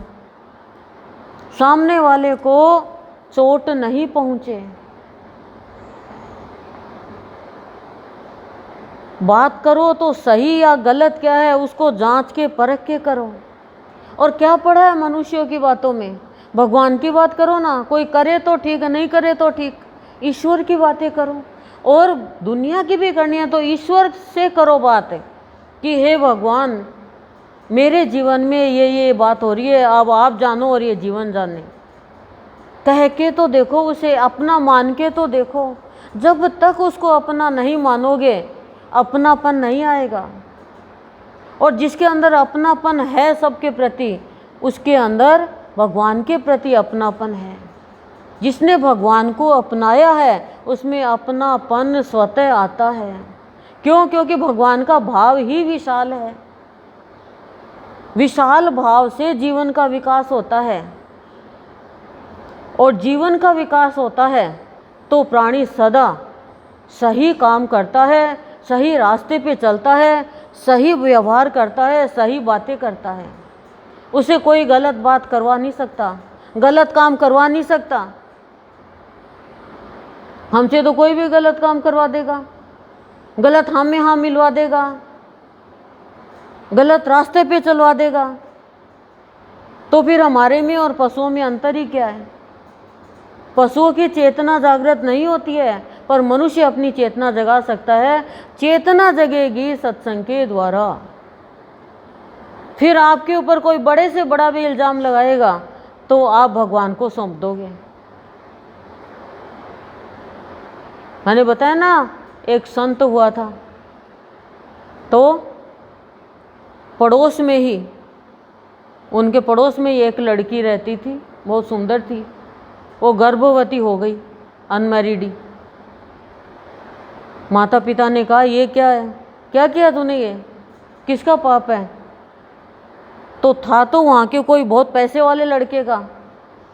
सामने वाले को चोट नहीं पहुंचे। बात करो तो सही या गलत क्या है उसको जांच के परख के करो। और क्या पड़ा है मनुष्यों की बातों में, भगवान की बात करो ना। कोई करे तो ठीक, नहीं करे तो ठीक, ईश्वर की बातें करो। और दुनिया की भी करनी है तो ईश्वर से करो बात कि हे भगवान, मेरे जीवन में ये बात हो रही है, अब आप जानो और ये जीवन जाने। कह के तो देखो, उसे अपना मान के तो देखो। जब तक उसको अपना नहीं मानोगे, अपनापन नहीं आएगा। और जिसके अंदर अपनापन है सबके प्रति, उसके अंदर भगवान के प्रति अपनापन है। जिसने भगवान को अपनाया है उसमें अपनापन स्वतः आता है। क्यों? क्योंकि भगवान का भाव ही विशाल है। विशाल भाव से जीवन का विकास होता है, और जीवन का विकास होता है तो प्राणी सदा सही काम करता है, सही रास्ते पे चलता है, सही व्यवहार करता है, सही बातें करता है। उसे कोई गलत बात करवा नहीं सकता, गलत काम करवा नहीं सकता। हमसे तो कोई भी गलत काम करवा देगा, गलत हाँ में हाँ मिलवा देगा, गलत रास्ते पे चलवा देगा। तो फिर हमारे में और पशुओं में अंतर ही क्या है? पशुओं की चेतना जागृत नहीं होती है, पर मनुष्य अपनी चेतना जगा सकता है। चेतना जगेगी सत्संग के द्वारा। फिर आपके ऊपर कोई बड़े से बड़ा भी इल्जाम लगाएगा तो आप भगवान को सौंप दोगे। मैंने बताया ना, एक संत हुआ था, तो पड़ोस में ही, उनके पड़ोस में ही एक लड़की रहती थी, बहुत सुंदर थी। वो गर्भवती हो गई, अनमैरिड। माता पिता ने कहा ये क्या है, क्या किया तूने, ये किसका पाप है? तो था तो वहाँ के कोई बहुत पैसे वाले लड़के का,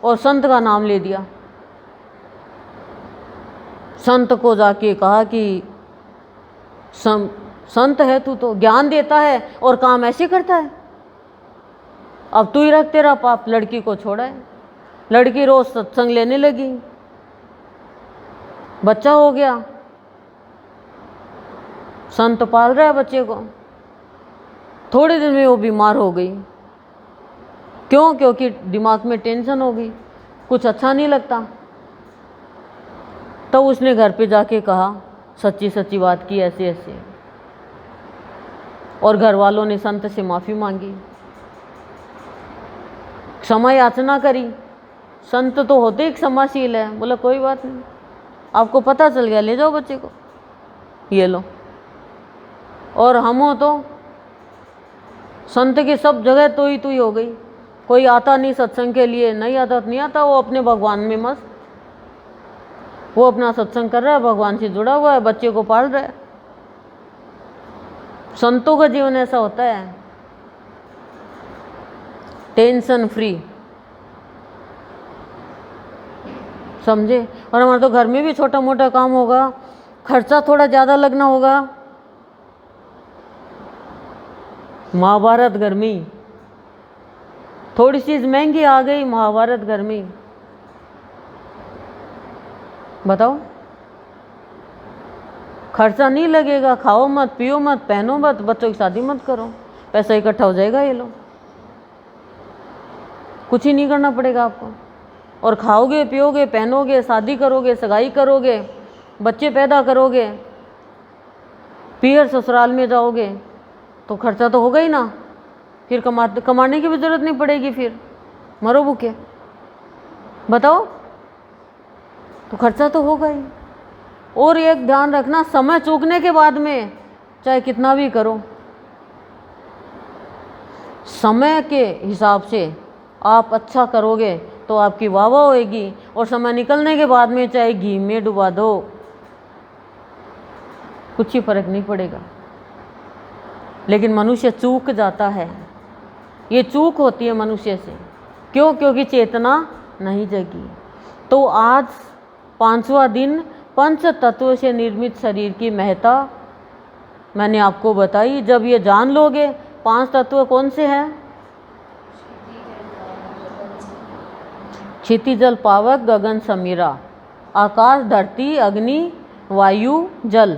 और संत का नाम ले दिया। संत को जाके कहा कि संत है तू, तो ज्ञान देता है और काम ऐसे करता है, अब तू ही रख तेरा पाप। लड़की को छोड़ा है। लड़की रोज सत्संग लेने लगी, बच्चा हो गया, संत पाल रहा है बच्चे को। थोड़े दिन में वो बीमार हो गई। क्यों? क्योंकि दिमाग में टेंशन हो गई, कुछ अच्छा नहीं लगता। तो उसने घर पे जाके कहा, सच्ची सच्ची बात की, ऐसे ऐसे, और घर वालों ने संत से माफ़ी मांगी, क्षमा याचना करी। संत तो होते ही क्षमाशील है। बोला कोई बात नहीं, आपको पता चल गया, ले जाओ बच्चे को, ये लो। और हम हो तो संत की सब जगह तो ही हो गई। कोई आता नहीं सत्संग के लिए, नहीं आता तो नहीं आता, वो अपने भगवान में मस्त, वो अपना सत्संग कर रहा है, भगवान से जुड़ा हुआ है, बच्चे को पाल रहा है। संतों का जीवन ऐसा होता है, टेंशन फ्री, समझे। और हमारे तो घर में भी छोटा मोटा काम होगा, खर्चा थोड़ा ज़्यादा लगना होगा। महाभारत घर में थोड़ी चीज़ महंगी आ गई, महाभारत घर में, बताओ। खर्चा नहीं लगेगा, खाओ मत, पियो मत, पहनो मत, बच्चों की शादी मत करो, पैसा इकट्ठा हो जाएगा, ये लो। कुछ ही नहीं करना पड़ेगा आपको, और खाओगे, पियोगे, पहनोगे, शादी करोगे, सगाई करोगे, बच्चे पैदा करोगे, पियर ससुराल में जाओगे, तो खर्चा तो होगा ही ना। फिर कमाने की भी ज़रूरत नहीं पड़ेगी, फिर मरो भूखे, बताओ। तो खर्चा तो होगा ही। और एक ध्यान रखना, समय चूकने के बाद में चाहे कितना भी करो, समय के हिसाब से आप अच्छा करोगे तो आपकी वाह वाह होएगी, और समय निकलने के बाद में चाहे घी में डुबा दो, कुछ ही फर्क नहीं पड़ेगा। लेकिन मनुष्य चूक जाता है, ये चूक होती है मनुष्य से। क्यों? क्योंकि चेतना नहीं जगी। तो आज 5वां दिन पंच तत्व से निर्मित शरीर की महत्ता मैंने आपको बताई। जब ये जान लोगे 5 तत्व कौन से हैं, क्षिति जल पावक गगन समीरा, आकाश धरती अग्नि वायु जल,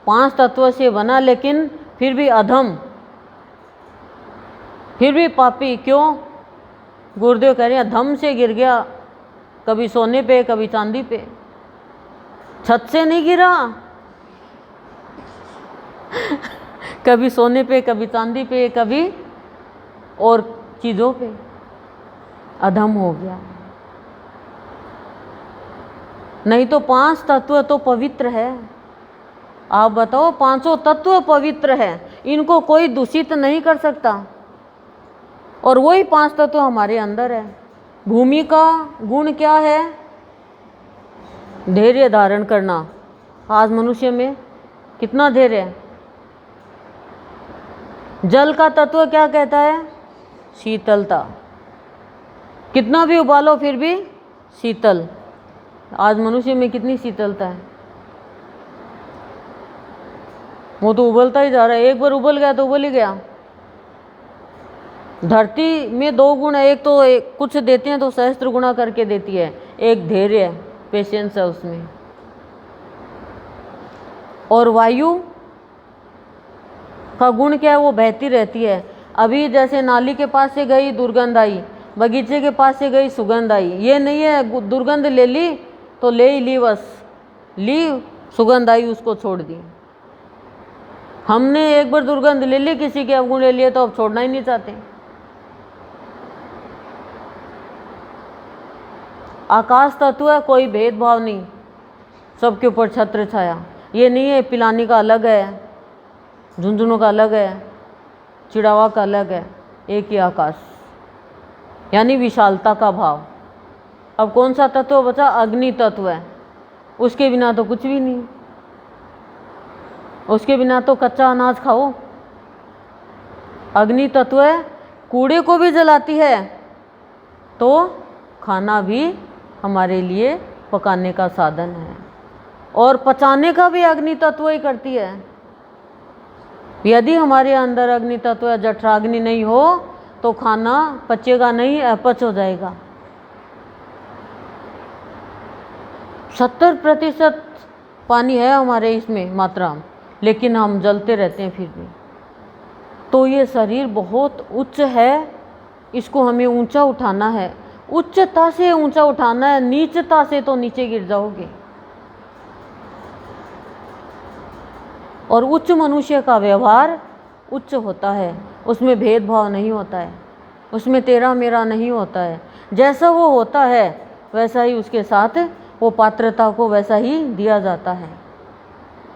5 तत्व से बना, लेकिन फिर भी अधम, फिर भी पापी। क्यों? गुरुदेव कह रहे हैं धम से गिर गया, कभी सोने पे कभी चांदी पे, छत से नहीं गिरा कभी सोने पे कभी चांदी पे कभी और चीज़ों पे, अधम हो गया। नहीं तो 5 तत्व तो पवित्र है। आप बताओ, 5 तत्व पवित्र है, इनको कोई दूषित नहीं कर सकता। और वही 5 तत्व हमारे अंदर है। भूमि का गुण क्या है? धैर्य धारण करना। आज मनुष्य में कितना धैर्य है? जल का तत्व क्या कहता है? शीतलता। कितना भी उबालो फिर भी शीतल। आज मनुष्य में कितनी शीतलता है? वो तो उबलता ही जा रहा है, एक बार उबल गया तो उबल ही गया। धरती में 2 गुण है, एक तो कुछ देते हैं तो सहस्त्र गुणा करके देती है, एक धैर्य है, पेशेंस है उसमें। और वायु का गुण क्या है? वो बहती रहती है। अभी जैसे नाली के पास से गई दुर्गंध आई, बगीचे के पास से गई सुगंध आई। ये नहीं है दुर्गंध ले ली तो ले ही ली, बस ली, सुगंध आई उसको छोड़ दी। हमने एक बार दुर्गंध ले ली, किसी के अवगुण ले लिए तो अब छोड़ना ही नहीं चाहते। आकाश तत्व है, कोई भेदभाव नहीं, सबके ऊपर छत्र छाया। ये नहीं है पिलानी का अलग है, झुंझुनों का अलग है, चिड़ावा का अलग है, एक ही आकाश, यानी विशालता का भाव। अब कौन सा तत्व बचा? अग्नि तत्व है। उसके बिना तो कुछ भी नहीं, उसके बिना तो कच्चा अनाज खाओ। अग्नि तत्व है, कूड़े को भी जलाती है तो खाना भी हमारे लिए पकाने का साधन है, और पचाने का भी अग्नि तत्व ही करती है। यदि हमारे अंदर अग्नि तत्व जठराग्नि नहीं हो तो खाना पचेगा नहीं, अपच हो जाएगा। 70% पानी है हमारे इसमें मात्रा, लेकिन हम जलते रहते हैं फिर भी। तो ये शरीर बहुत उच्च है, इसको हमें ऊंचा उठाना है, उच्चता से ऊंचा उठाना है, नीचता से तो नीचे गिर जाओगे। और उच्च मनुष्य का व्यवहार उच्च होता है, उसमें भेदभाव नहीं होता है, उसमें तेरा मेरा नहीं होता है। जैसा वो होता है वैसा ही उसके साथ वो पात्रता को वैसा ही दिया जाता है।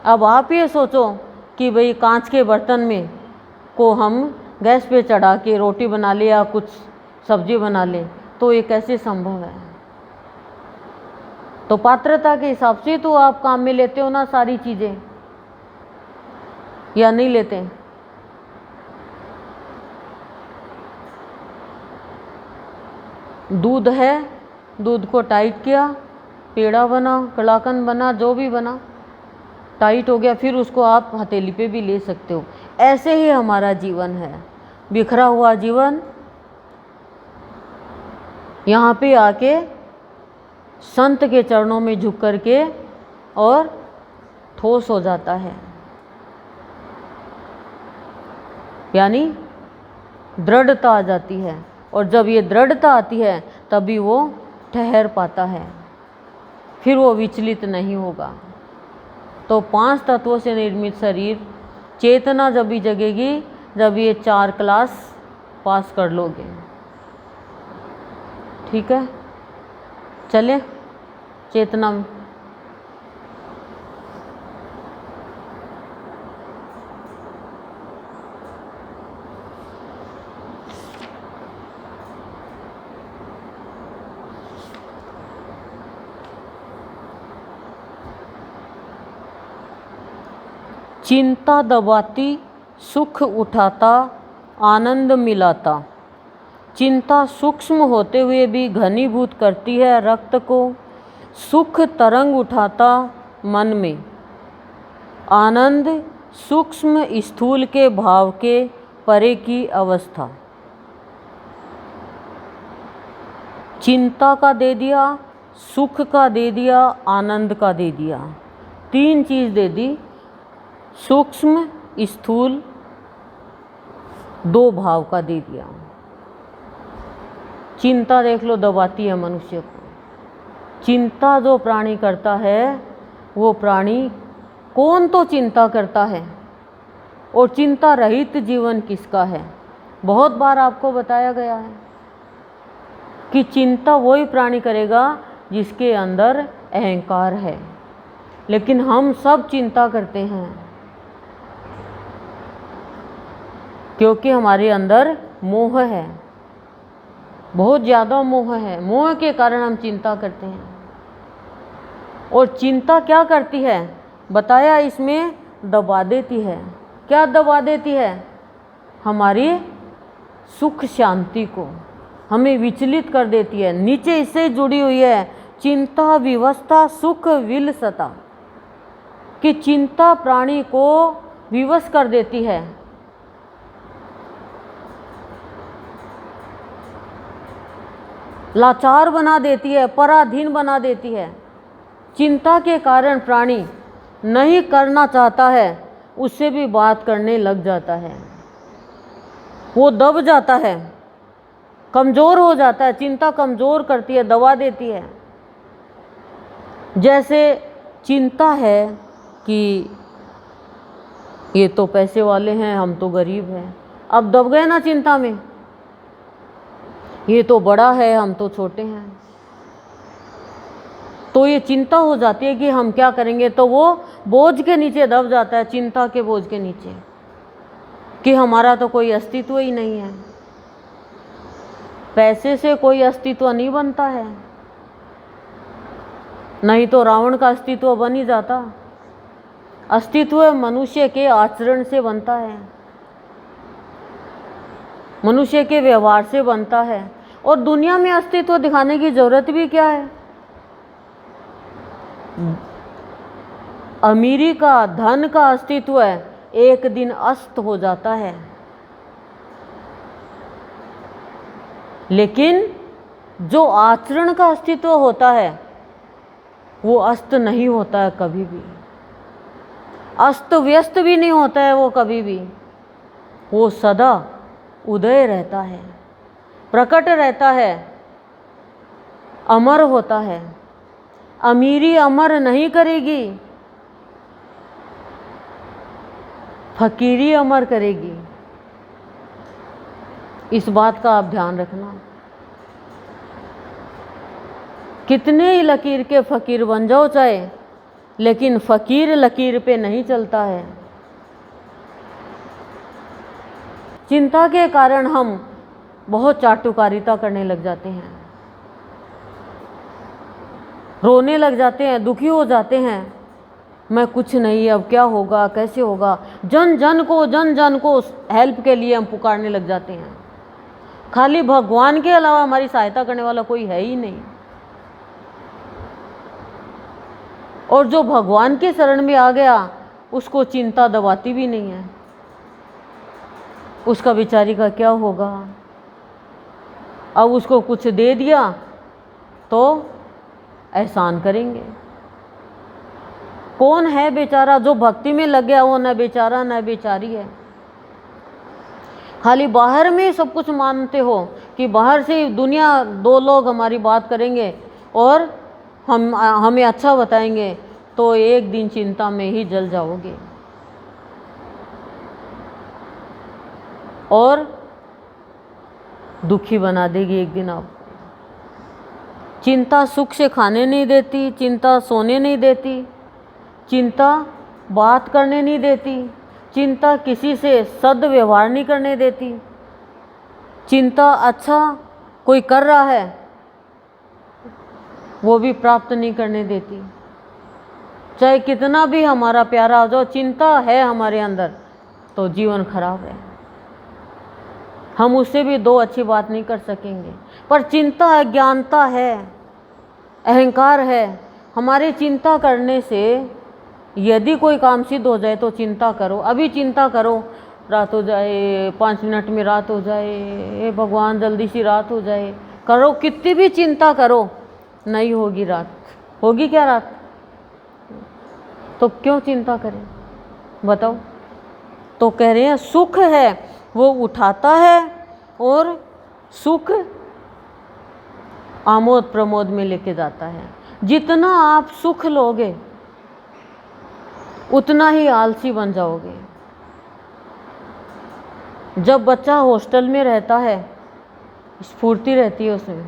अब आप ये सोचो कि भाई कांच के बर्तन में को हम गैस पे चढ़ा के रोटी बना ले या कुछ सब्जी बना ले, तो ये कैसे संभव है? तो पात्रता के हिसाब से तो आप काम में लेते हो ना सारी चीज़ें, या नहीं लेते? दूध है, दूध को टाइट किया, पेड़ा बना, कलाकंद बना, जो भी बना, टाइट हो गया, फिर उसको आप हथेली पे भी ले सकते हो। ऐसे ही हमारा जीवन है, बिखरा हुआ जीवन यहाँ पे आके संत के चरणों में झुक करके और ठोस हो जाता है, यानी दृढ़ता आ जाती है। और जब ये दृढ़ता आती है तभी वो ठहर पाता है, फिर वो विचलित नहीं होगा। तो 5 तत्वों से निर्मित शरीर, चेतना जब भी जगेगी जब ये 4 क्लास पास कर लोगे। ठीक है, चले चेतना में। चिंता दबाती, सुख उठाता, आनंद मिलाता। चिंता सूक्ष्म होते हुए भी घनीभूत करती है रक्त को, सुख तरंग उठाता मन में, आनंद सूक्ष्म स्थूल के भाव के परे की अवस्था। चिंता का दे दिया, सुख का दे दिया, आनंद का दे दिया, 3 चीज़ दे दी। सूक्ष्म स्थूल 2 भाव का दे दिया। चिंता देख लो दबाती है मनुष्य को। चिंता जो प्राणी करता है वो प्राणी, कौन तो चिंता करता है, और चिंता रहित जीवन किसका है? बहुत बार आपको बताया गया है कि चिंता वही प्राणी करेगा जिसके अंदर अहंकार है। लेकिन हम सब चिंता करते हैं क्योंकि हमारे अंदर मोह है, बहुत ज़्यादा मोह है। मोह के कारण हम चिंता करते हैं। और चिंता क्या करती है बताया इसमें? दबा देती है। क्या दबा देती है? हमारी सुख शांति को, हमें विचलित कर देती है। नीचे इससे जुड़ी हुई है चिंता विवशता सुख विलसता, कि चिंता प्राणी को विवश कर देती है। लाचार बना देती है, पराधीन बना देती है। चिंता के कारण प्राणी नहीं करना चाहता है, उससे भी बात करने लग जाता है, वो दब जाता है, कमज़ोर हो जाता है। चिंता कमज़ोर करती है, दबा देती है। जैसे चिंता है कि ये तो पैसे वाले हैं, हम तो गरीब हैं, अब दब गए ना चिंता में। ये तो बड़ा है, हम तो छोटे हैं। तो ये चिंता हो जाती है कि हम क्या करेंगे, तो वो बोझ के नीचे दब जाता है, चिंता के बोझ के नीचे, कि हमारा तो कोई अस्तित्व ही नहीं है। पैसे से कोई अस्तित्व नहीं बनता है, नहीं तो रावण का अस्तित्व बन ही जाता। अस्तित्व मनुष्य के आचरण से बनता है, मनुष्य के व्यवहार से बनता है। और दुनिया में अस्तित्व दिखाने की जरूरत भी क्या है? अमीरी का, धन का अस्तित्व एक दिन अस्त हो जाता है, लेकिन जो आचरण का अस्तित्व होता है वो अस्त नहीं होता है कभी भी, अस्त व्यस्त भी नहीं होता है वो कभी भी, वो सदा उदय रहता है, प्रकट रहता है, अमर होता है। अमीरी अमर नहीं करेगी, फकीरी अमर करेगी। इस बात का आप ध्यान रखना। कितने ही लकीर के फकीर बन जाओ चाहे, लेकिन फकीर लकीर पे नहीं चलता है। चिंता के कारण हम बहुत चाटुकारिता करने लग जाते हैं, रोने लग जाते हैं, दुखी हो जाते हैं, मैं कुछ नहीं, अब क्या होगा, कैसे होगा। जन जन को हेल्प के लिए हम पुकारने लग जाते हैं। खाली भगवान के अलावा हमारी सहायता करने वाला कोई है ही नहीं। और जो भगवान के शरण में आ गया उसको चिंता दबाती भी नहीं है, उसका बेचारी का क्या होगा। अब उसको कुछ दे दिया तो एहसान करेंगे। कौन है बेचारा जो भक्ति में लग गया, वो न बेचारा न बेचारी है। खाली बाहर में सब कुछ मानते हो कि बाहर से दुनिया, दो लोग हमारी बात करेंगे और हमें अच्छा बताएंगे, तो एक दिन चिंता में ही जल जाओगे। और दुखी बना देगी एक दिन आप। चिंता सुख से खाने नहीं देती, चिंता सोने नहीं देती, चिंता बात करने नहीं देती, चिंता किसी से सद्व्यवहार नहीं करने देती, चिंता अच्छा कोई कर रहा है वो भी प्राप्त नहीं करने देती। चाहे कितना भी हमारा प्यारा हो जाओ, चिंता है हमारे अंदर तो जीवन खराब है। हम उससे भी दो अच्छी बात नहीं कर सकेंगे। पर चिंता अज्ञानता है, अहंकार है। हमारे चिंता करने से यदि कोई काम सिद्ध हो जाए तो चिंता करो, अभी चिंता करो, रात हो जाए, 5 मिनट में रात हो जाए, हे भगवान जल्दी सी रात हो जाए, करो कितनी भी चिंता करो, नहीं होगी रात। होगी क्या रात? तो क्यों चिंता करें बताओ। तो कह रहे हैं सुख है वो उठाता है और सुख आमोद प्रमोद में लेके जाता है। जितना आप सुख लोगे उतना ही आलसी बन जाओगे। जब बच्चा हॉस्टल में रहता है स्फूर्ति रहती है उसमें,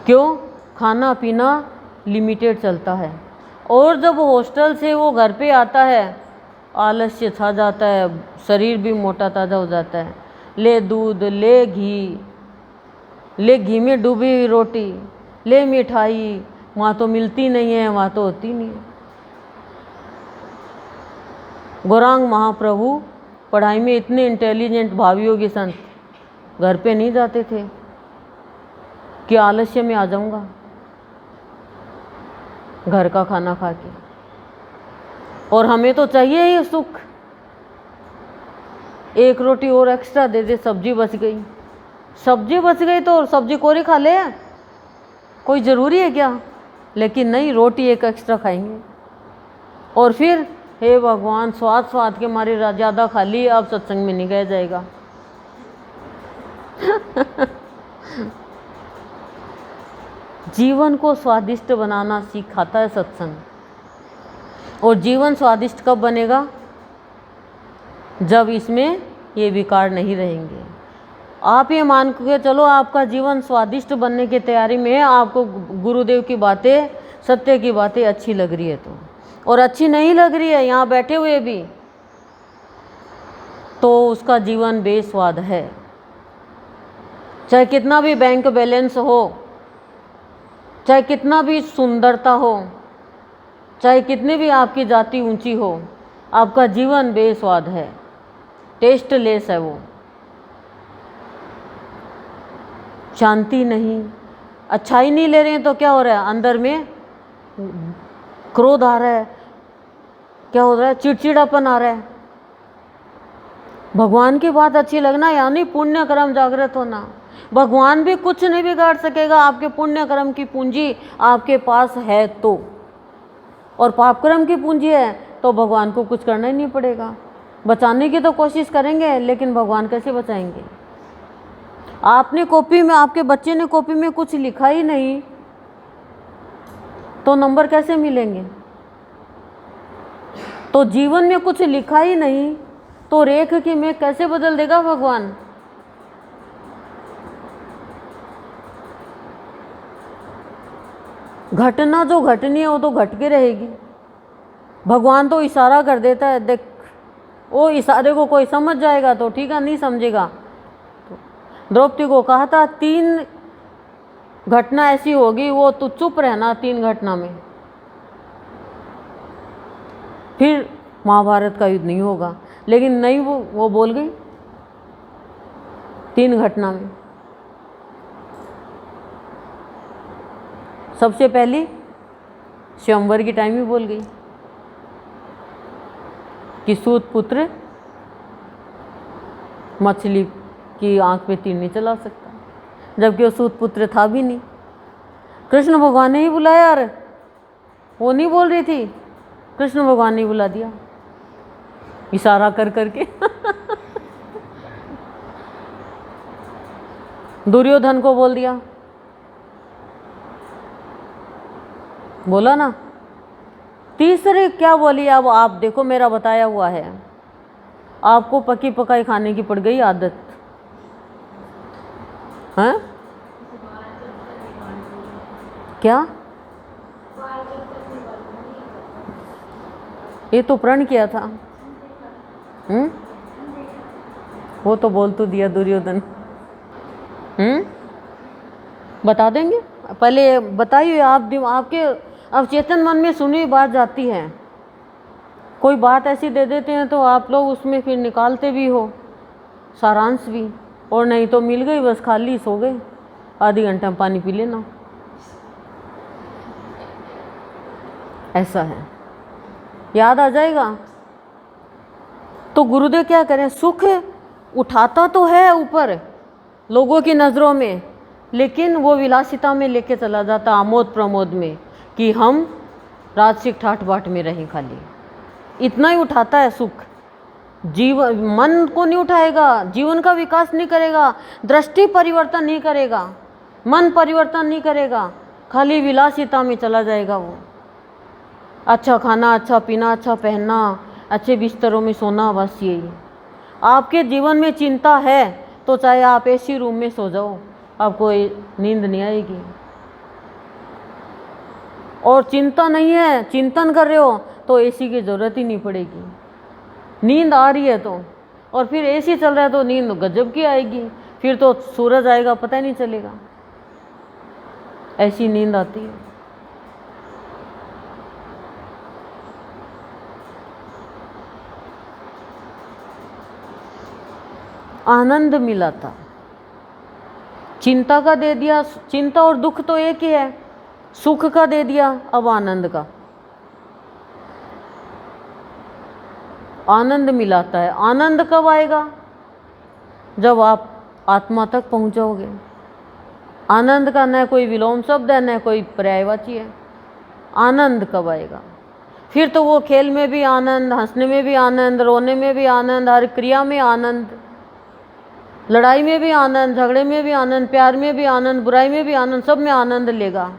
क्यों? खाना पीना लिमिटेड चलता है। और जब हॉस्टल से वो घर पे आता है आलस्य छा जाता है, शरीर भी मोटा ताज़ा हो जाता है। ले दूध, ले घी में डूबी हुई रोटी, ले मिठाई, वहाँ तो मिलती नहीं है, वहाँ तो होती नहीं है। गौरांग महाप्रभु पढ़ाई में इतने इंटेलिजेंट भावी योगी संत घर पे नहीं जाते थे कि आलस्य में आ जाऊंगा घर का खाना खा के। और हमें तो चाहिए ही सुख। एक रोटी और एक्स्ट्रा दे दे, सब्जी बच गई, सब्जी बच गई तो सब्जी कोरी खा ले, कोई ज़रूरी है क्या? लेकिन नहीं, रोटी एक एक्स्ट्रा खाएंगे। और फिर हे भगवान, स्वाद के मारे ज़्यादा खा ली, अब सत्संग में नहीं गया जाएगा। जीवन को स्वादिष्ट बनाना सिखाता है सत्संग। और जीवन स्वादिष्ट कब बनेगा? जब इसमें ये विकार नहीं रहेंगे। आप ये मान के चलो आपका जीवन स्वादिष्ट बनने की तैयारी में है, आपको गुरुदेव की बातें, सत्य की बातें अच्छी लग रही है तो, और अच्छी नहीं लग रही है यहाँ बैठे हुए भी, तो उसका जीवन बेस्वाद है। चाहे कितना भी बैंक बैलेंस हो, चाहे कितना भी सुंदरता हो, चाहे कितनी भी आपकी जाति ऊंची हो, आपका जीवन बेस्वाद है, टेस्टलेस है वो। शांति नहीं, अच्छाई नहीं ले रहे हैं तो क्या हो रहा है, अंदर में क्रोध आ रहा है, क्या हो रहा है, चिड़चिड़ापन आ रहा है। भगवान की बात अच्छी लगना यानी पुण्य कर्म जागृत होना। भगवान भी कुछ नहीं बिगाड़ सकेगा, आपके पुण्य कर्म की पूंजी आपके पास है तो, और पाप कर्म की पूंजी है तो भगवान को कुछ करना ही नहीं पड़ेगा। बचाने की तो कोशिश करेंगे, लेकिन भगवान कैसे बचाएंगे। आपने कॉपी में, आपके बच्चे ने कॉपी में कुछ लिखा ही नहीं तो नंबर कैसे मिलेंगे। तो जीवन में कुछ लिखा ही नहीं तो रेख की मेघ कैसे बदल देगा भगवान। घटना जो घटनी है वो तो घट के रहेगी। भगवान तो इशारा कर देता है, देख वो इशारे को कोई समझ जाएगा तो ठीक है, नहीं समझेगा तो। द्रौपदी को कहा था 3 घटना ऐसी होगी, वो तो चुप रहना 3 घटना में, फिर महाभारत का युद्ध नहीं होगा। लेकिन नहीं, वो बोल गई 3 घटना में। सबसे पहली स्वयंवर की टाइम ही बोल गई कि सूत पुत्र मछली की आंख पे तीर नहीं चला सकता, जबकि वो सूत पुत्र था भी नहीं। कृष्ण भगवान ने ही बुलाया यार, वो नहीं बोल रही थी, कृष्ण भगवान ने बुला दिया इशारा कर करके। दुर्योधन को बोल दिया, बोला ना। तीसरे क्या बोली, अब आप देखो मेरा बताया हुआ है, आपको पकी पकाई खाने की पड़ गई आदत है क्या। ये तो प्रण किया था। वो तो बोल तो दिया दुर्योधन। बता देंगे, पहले बताइए आप, आपके अब चेतन मन में सुनी बात जाती है। कोई बात ऐसी दे देते हैं तो आप लोग उसमें फिर निकालते भी हो सारांश भी, और नहीं तो मिल गई बस खाली सो गए, आधी घंटा में पानी पी लेना, ऐसा है, याद आ जाएगा। तो गुरुदेव क्या करें, सुख उठाता तो है ऊपर लोगों की नज़रों में, लेकिन वो विलासिता में लेके चला जाता, आमोद प्रमोद में, कि हम राजसिक ठाट बाट में रहें, खाली इतना ही उठाता है सुख। जीवन मन को नहीं उठाएगा, जीवन का विकास नहीं करेगा, दृष्टि परिवर्तन नहीं करेगा, मन परिवर्तन नहीं करेगा, खाली विलासिता में चला जाएगा वो। अच्छा खाना, अच्छा पीना, अच्छा पहनना, अच्छे बिस्तरों में सोना, बस यही। आपके जीवन में चिंता है तो चाहे आप एसी रूम में सो जाओ, आपको नींद नहीं आएगी। और चिंता नहीं है, चिंतन कर रहे हो तो एसी की ज़रूरत ही नहीं पड़ेगी। नींद आ रही है तो, और फिर एसी चल रहा है तो नींद गजब की आएगी, फिर तो सूरज आएगा पता ही नहीं चलेगा, ऐसी नींद आती है। आनंद मिला था, चिंता का दे दिया, चिंता और दुख तो एक ही है, सुख का दे दिया, अब आनंद का। आनंद मिलाता है। आनंद कब आएगा, जब आप आत्मा तक पहुंचोगे। आनंद का न कोई विलोम शब्द है न कोई पर्यायवाची है। आनंद कब आएगा, फिर तो वो खेल में भी आनंद, हंसने में भी आनंद, रोने में भी आनंद, हर क्रिया में आनंद, लड़ाई में भी आनंद, झगड़े में भी आनंद, प्यार में भी आनंद, बुराई में भी आनंद, सब में आनंद लेगा।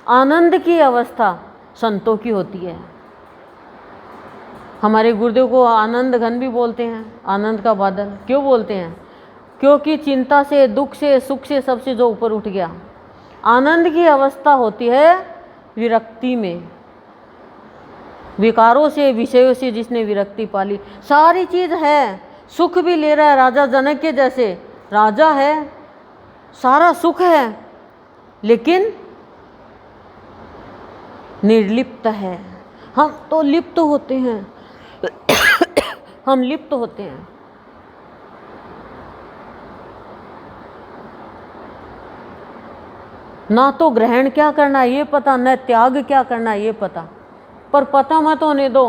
आनंद की अवस्था संतों की होती है। हमारे गुरुदेव को आनंद घन भी बोलते हैं, आनंद का बादल क्यों बोलते हैं, क्योंकि चिंता से, दुख से, सुख से, सबसे जो ऊपर उठ गया। आनंद की अवस्था होती है विरक्ति में, विकारों से, विषयों से जिसने विरक्ति पाली। सारी चीज है, सुख भी ले रहा है, राजा जनक के जैसे राजा है, सारा सुख है, लेकिन निर्लिप्त है। हम तो लिप्त होते हैं हम लिप्त होते हैं। ना तो ग्रहण क्या करना है ये पता, न त्याग क्या करना है ये पता। पर पता मत होने दो।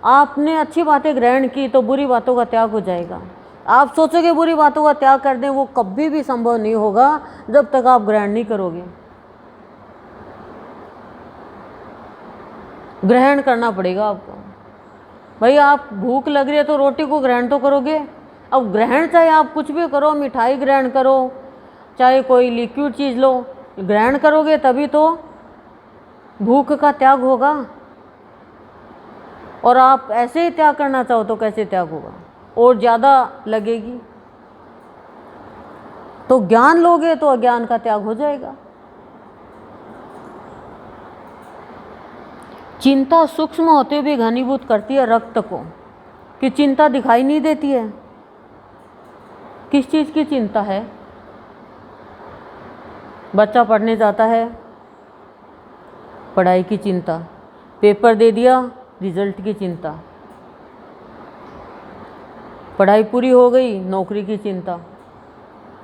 आपने अच्छी बातें ग्रहण की तो बुरी बातों का त्याग हो जाएगा। आप सोचोगे बुरी बातों का त्याग कर दें, वो कभी भी संभव नहीं होगा जब तक आप ग्रहण नहीं करोगे। ग्रहण करना पड़ेगा आपको। भाई आप भूख लग रही है तो रोटी को ग्रहण तो करोगे। अब ग्रहण चाहे आप कुछ भी करो, मिठाई ग्रहण करो, चाहे कोई लिक्विड चीज़ लो, ग्रहण करोगे तभी तो भूख का त्याग होगा। और आप ऐसे ही त्याग करना चाहो तो कैसे त्याग होगा, और ज़्यादा लगेगी। तो ज्ञान लोगे तो अज्ञान का त्याग हो जाएगा। चिंता सूक्ष्म होते हुए घनीभूत करती है रक्त को, कि चिंता दिखाई नहीं देती है। किस चीज़ की चिंता है? बच्चा पढ़ने जाता है, पढ़ाई की चिंता, पेपर दे दिया, रिजल्ट की चिंता, पढ़ाई पूरी हो गई, नौकरी की चिंता,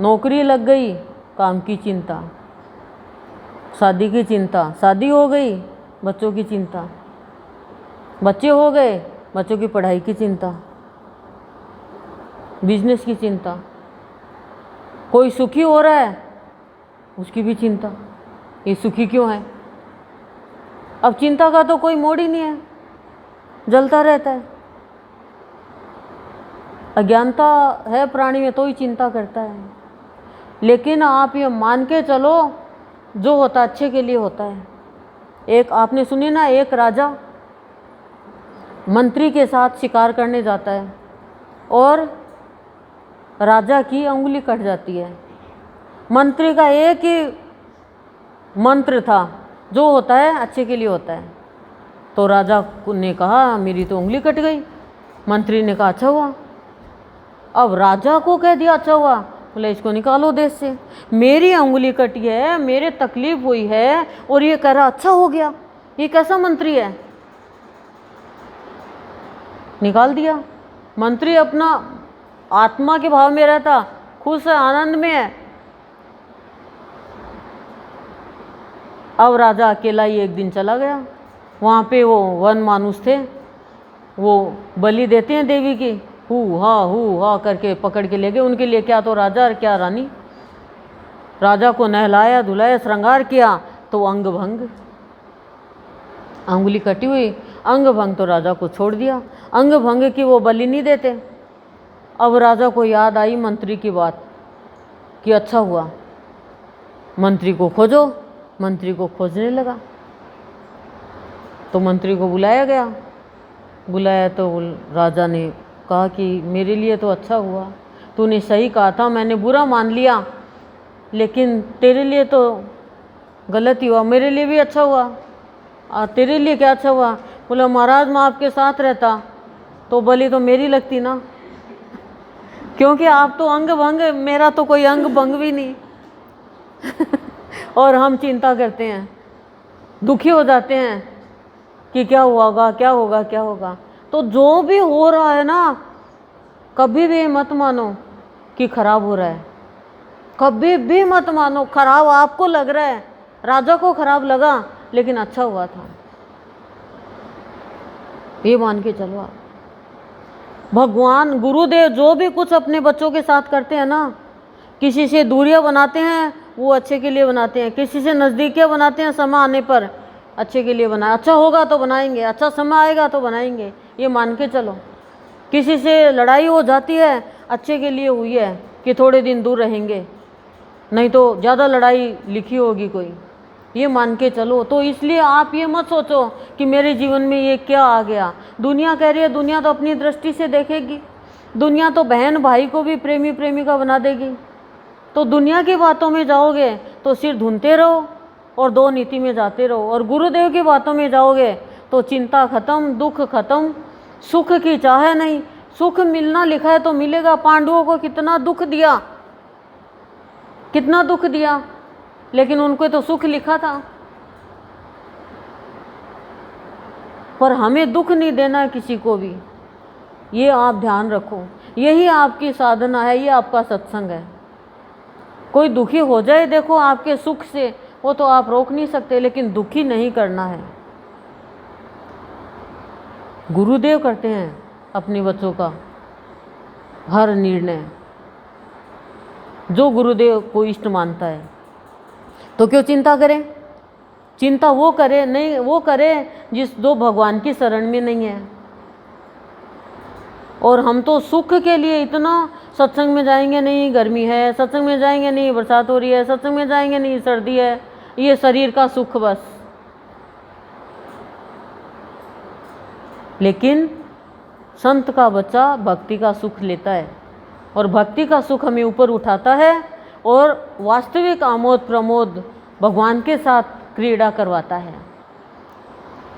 नौकरी लग गई, काम की चिंता, शादी की चिंता, शादी हो गई, बच्चों की चिंता, बच्चे हो गए, बच्चों की पढ़ाई की चिंता, बिजनेस की चिंता, कोई सुखी हो रहा है उसकी भी चिंता, ये सुखी क्यों है। अब चिंता का तो कोई मोड़ ही नहीं है, जलता रहता है। अज्ञानता है प्राणी में तो ही चिंता करता है। लेकिन आप ये मान के चलो, जो होता अच्छे के लिए होता है। एक आपने सुनी ना, एक राजा मंत्री के साथ शिकार करने जाता है और राजा की अंगुली कट जाती है। मंत्री का एक ही मंत्र था, जो होता है अच्छे के लिए होता है। तो राजा ने कहा मेरी तो उंगली कट गई। मंत्री ने कहा अच्छा हुआ। अब राजा को कह दिया अच्छा हुआ, बोले इसको निकालो देश से, मेरी उंगली कटी है, मेरे तकलीफ हुई है और ये कह रहा अच्छा हो गया, ये कैसा मंत्री है। निकाल दिया। मंत्री अपना आत्मा के भाव में रहता, खुश है, आनंद में है। अब राजा अकेला ही एक दिन चला गया। वहाँ पे वो वन मानुष थे, वो बलि देते हैं देवी की, हु हा करके पकड़ के ले गए। उनके लिए क्या तो राजा और क्या रानी। राजा को नहलाया धुलाया, श्रृंगार किया, तो अंग भंग, अंगुली कटी हुई, अंग भंग, तो राजा को छोड़ दिया। अंग भंग की वो बलि नहीं देते। अब राजा को याद आई मंत्री की बात कि अच्छा हुआ, मंत्री को खोजो। मंत्री को खोजने लगा तो मंत्री को बुलाया गया। बुलाया तो राजा ने कहा कि मेरे लिए तो अच्छा हुआ, तूने सही कहा था, मैंने बुरा मान लिया, लेकिन तेरे लिए तो गलत ही हुआ, मेरे लिए भी अच्छा हुआ। तेरे लिए क्या अच्छा हुआ? बोला महाराज मैं आपके साथ रहता तो बलि तो मेरी लगती ना, क्योंकि आप तो अंग भंग, मेरा तो कोई अंग भंग भी नहीं। और हम चिंता करते हैं, दुखी हो जाते हैं कि क्या होगा क्या होगा क्या होगा। तो जो भी हो रहा है ना, कभी भी मत मानो कि खराब हो रहा है, कभी भी मत मानो। खराब आपको लग रहा है, राजा को खराब लगा लेकिन अच्छा हुआ था, ये मान के चलो आप। भगवान गुरुदेव जो भी कुछ अपने बच्चों के साथ करते हैं ना, किसी से दूरियां बनाते हैं वो अच्छे के लिए बनाते हैं, किसी से नज़दीकियां बनाते हैं समय आने पर अच्छे के लिए बनाए। अच्छा होगा तो बनाएंगे, अच्छा समय आएगा तो बनाएंगे, ये मान के चलो। किसी से लड़ाई हो जाती है, अच्छे के लिए हुई है कि थोड़े दिन दूर रहेंगे, नहीं तो ज़्यादा लड़ाई लिखी होगी कोई, ये मान के चलो। तो इसलिए आप ये मत सोचो कि मेरे जीवन में ये क्या आ गया। दुनिया कह रही है, दुनिया तो अपनी दृष्टि से देखेगी, दुनिया तो बहन भाई को भी प्रेमी प्रेमिका बना देगी। तो दुनिया की बातों में जाओगे तो सिर धुनते रहो और दो नीति में जाते रहो, और गुरुदेव की बातों में जाओगे तो चिंता खत्म, दुख खत्म, सुख की चाह नहीं। सुख मिलना लिखा है तो मिलेगा। पांडवों को कितना दुख दिया, कितना दुख दिया, लेकिन उनको तो सुख लिखा था। पर हमें दुख नहीं देना है किसी को भी, ये आप ध्यान रखो। यही आपकी साधना है, ये आपका सत्संग है। कोई दुखी हो जाए देखो आपके सुख से, वो तो आप रोक नहीं सकते, लेकिन दुखी नहीं करना है। गुरुदेव करते हैं अपने बच्चों का हर निर्णय, जो गुरुदेव को इष्ट मानता है। तो क्यों चिंता करें? चिंता वो करे नहीं, वो करे जो भगवान की शरण में नहीं है। और हम तो सुख के लिए इतना सत्संग में जाएंगे नहीं, गर्मी है, सत्संग में जाएंगे नहीं, बरसात हो रही है, सत्संग में जाएंगे नहीं, सर्दी है, ये शरीर का सुख बस। लेकिन संत का बच्चा भक्ति का सुख लेता है, और भक्ति का सुख हमें ऊपर उठाता है, और वास्तविक आमोद प्रमोद भगवान के साथ क्रीड़ा करवाता है,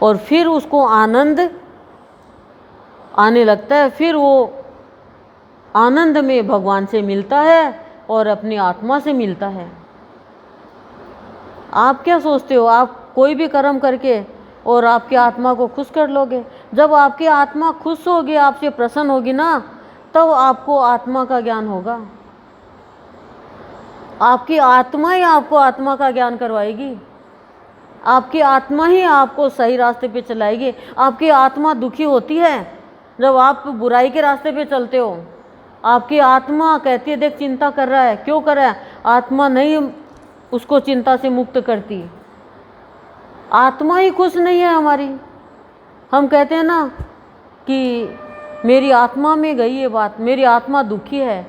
और फिर उसको आनंद आने लगता है। फिर वो आनंद में भगवान से मिलता है और अपनी आत्मा से मिलता है। आप क्या सोचते हो, आप कोई भी कर्म करके और आपकी आत्मा को खुश कर लोगे? जब आपकी आत्मा खुश होगी, आपसे प्रसन्न होगी ना, तब आपको आत्मा का ज्ञान होगा। आपकी आत्मा ही आपको आत्मा का ज्ञान करवाएगी। आपकी आत्मा ही आपको सही रास्ते पे चलाएगी। आपकी आत्मा दुखी होती है जब आप बुराई के रास्ते पे चलते हो। आपकी आत्मा कहती है देख चिंता कर रहा है, क्यों कर रहा है? आत्मा नहीं उसको चिंता से मुक्त करती। आत्मा ही खुश नहीं है हमारी। हम कहते हैं ना कि मेरी आत्मा में गई ये बात, मेरी आत्मा दुखी है,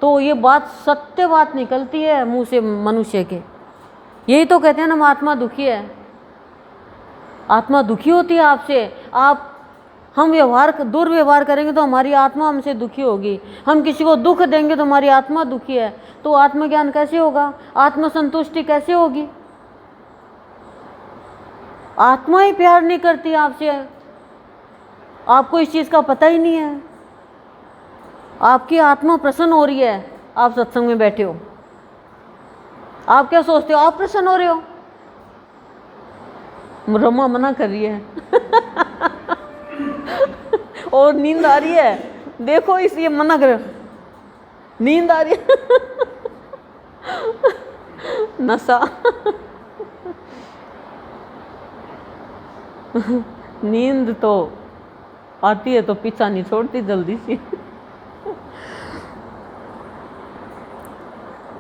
तो ये बात सत्य बात निकलती है मुंह से मनुष्य के। यही तो कहते हैं ना, हम आत्मा दुखी है। आत्मा दुखी होती है आपसे। हम दुर्व्यवहार करेंगे तो हमारी आत्मा हमसे दुखी होगी। हम किसी को दुख देंगे तो हमारी आत्मा दुखी है। तो आत्मज्ञान कैसे होगा? आत्मसंतुष्टि कैसे होगी? आत्मा ही प्यार नहीं करती आपसे। आपको इस चीज़ का पता ही नहीं है। आपकी आत्मा प्रसन्न हो रही है, आप सत्संग में बैठे हो। आप क्या सोचते हो? आप प्रसन्न हो रहे हो। रमा मना कर रही है और नींद आ रही है, देखो इसलिए मना कर, नींद आ रही है नशा नींद तो आती है तो पीछा नहीं छोड़ती जल्दी से।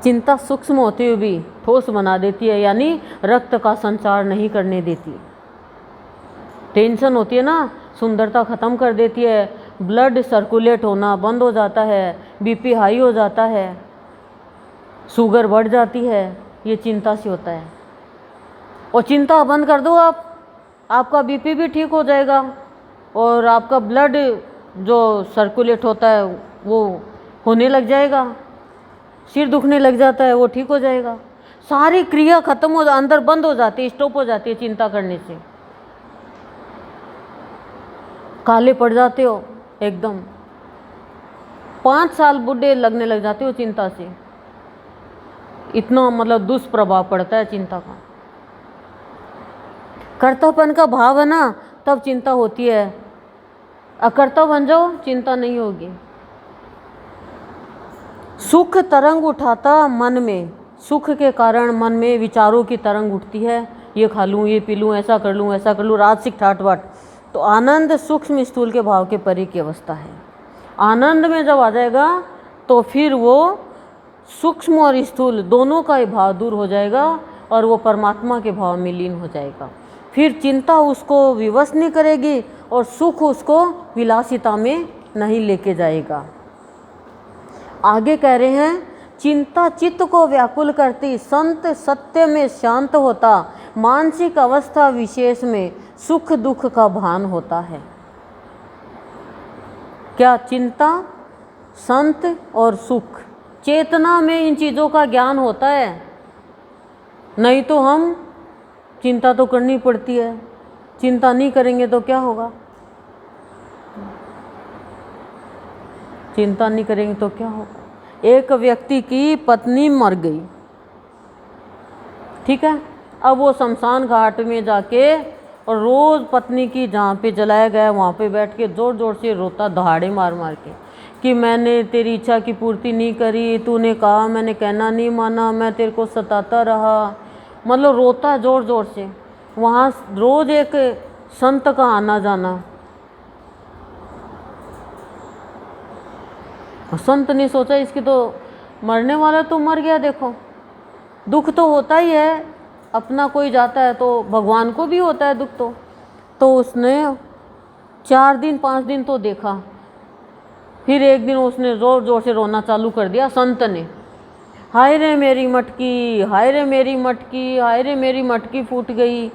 चिंता सूक्ष्म होते हुए भी ठोस बना देती है, यानी रक्त का संचार नहीं करने देती। टेंशन होती है ना, सुंदरता ख़त्म कर देती है। ब्लड सर्कुलेट होना बंद हो जाता है, बीपी हाई हो जाता है, शुगर बढ़ जाती है। ये चिंता से होता है। और चिंता बंद कर दो आप, आपका बीपी भी ठीक हो जाएगा, और आपका ब्लड जो सर्कुलेट होता है वो होने लग जाएगा। सिर दुखने लग जाता है, वो ठीक हो जाएगा। सारी क्रिया खत्म हो, अंदर बंद हो जाती है, स्टॉप हो जाती है चिंता करने से। काले पड़ जाते हो एकदम, 5 साल बूढ़े लगने लग जाते हो चिंता से। इतना मतलब दुष्प्रभाव पड़ता है चिंता का। कर्तव्यपन का भाव है ना, तब चिंता होती है। अकर्ता बन जाओ, चिंता नहीं होगी। सुख तरंग उठाता मन में, सुख के कारण मन में विचारों की तरंग उठती है। ये खा लूँ, ये पी लूँ, ऐसा कर लूँ, ऐसा कर लूँ, राजसिक ठाट बाट। तो आनंद सूक्ष्म स्थूल के भाव के परे की अवस्था है। आनंद में जब आ जाएगा तो फिर वो सूक्ष्म और स्थूल दोनों का ही भाव दूर हो जाएगा, और वो परमात्मा के भाव में लीन हो जाएगा। फिर चिंता उसको विवश नहीं करेगी, और सुख उसको विलासिता में नहीं लेके जाएगा। आगे कह रहे हैं, चिंता चित्त को व्याकुल करती, संत सत्य में शांत होता, मानसिक अवस्था विशेष में सुख दुख का भान होता है। क्या चिंता संत और सुख, चेतना में इन चीज़ों का ज्ञान होता है। नहीं तो हम चिंता तो करनी पड़ती है, चिंता नहीं करेंगे तो क्या होगा, चिंता नहीं करेंगे तो क्या होगा। एक व्यक्ति की पत्नी मर गई, ठीक है, अब वो शमशान घाट में जाके और रोज़ पत्नी की जहाँ पे जलाया गया वहाँ पे बैठ के ज़ोर ज़ोर से रोता, दहाड़े मार मार के, कि मैंने तेरी इच्छा की पूर्ति नहीं करी, तूने कहा मैंने कहना नहीं माना, मैं तेरे को सताता रहा, मतलब रोता ज़ोर ज़ोर से। वहाँ रोज़ एक संत का आना जाना। संत ने सोचा इसकी तो मरने वाला तो मर गया, देखो दुख तो होता ही है, अपना कोई जाता है तो भगवान को भी होता है दुख। तो उसने 4 दिन 5 दिन तो देखा, फिर एक दिन उसने ज़ोर ज़ोर से रोना चालू कर दिया संत ने, हाय रे मेरी मटकी, हाय रे मेरी मटकी, हाय रे मेरी मटकी फूट गई।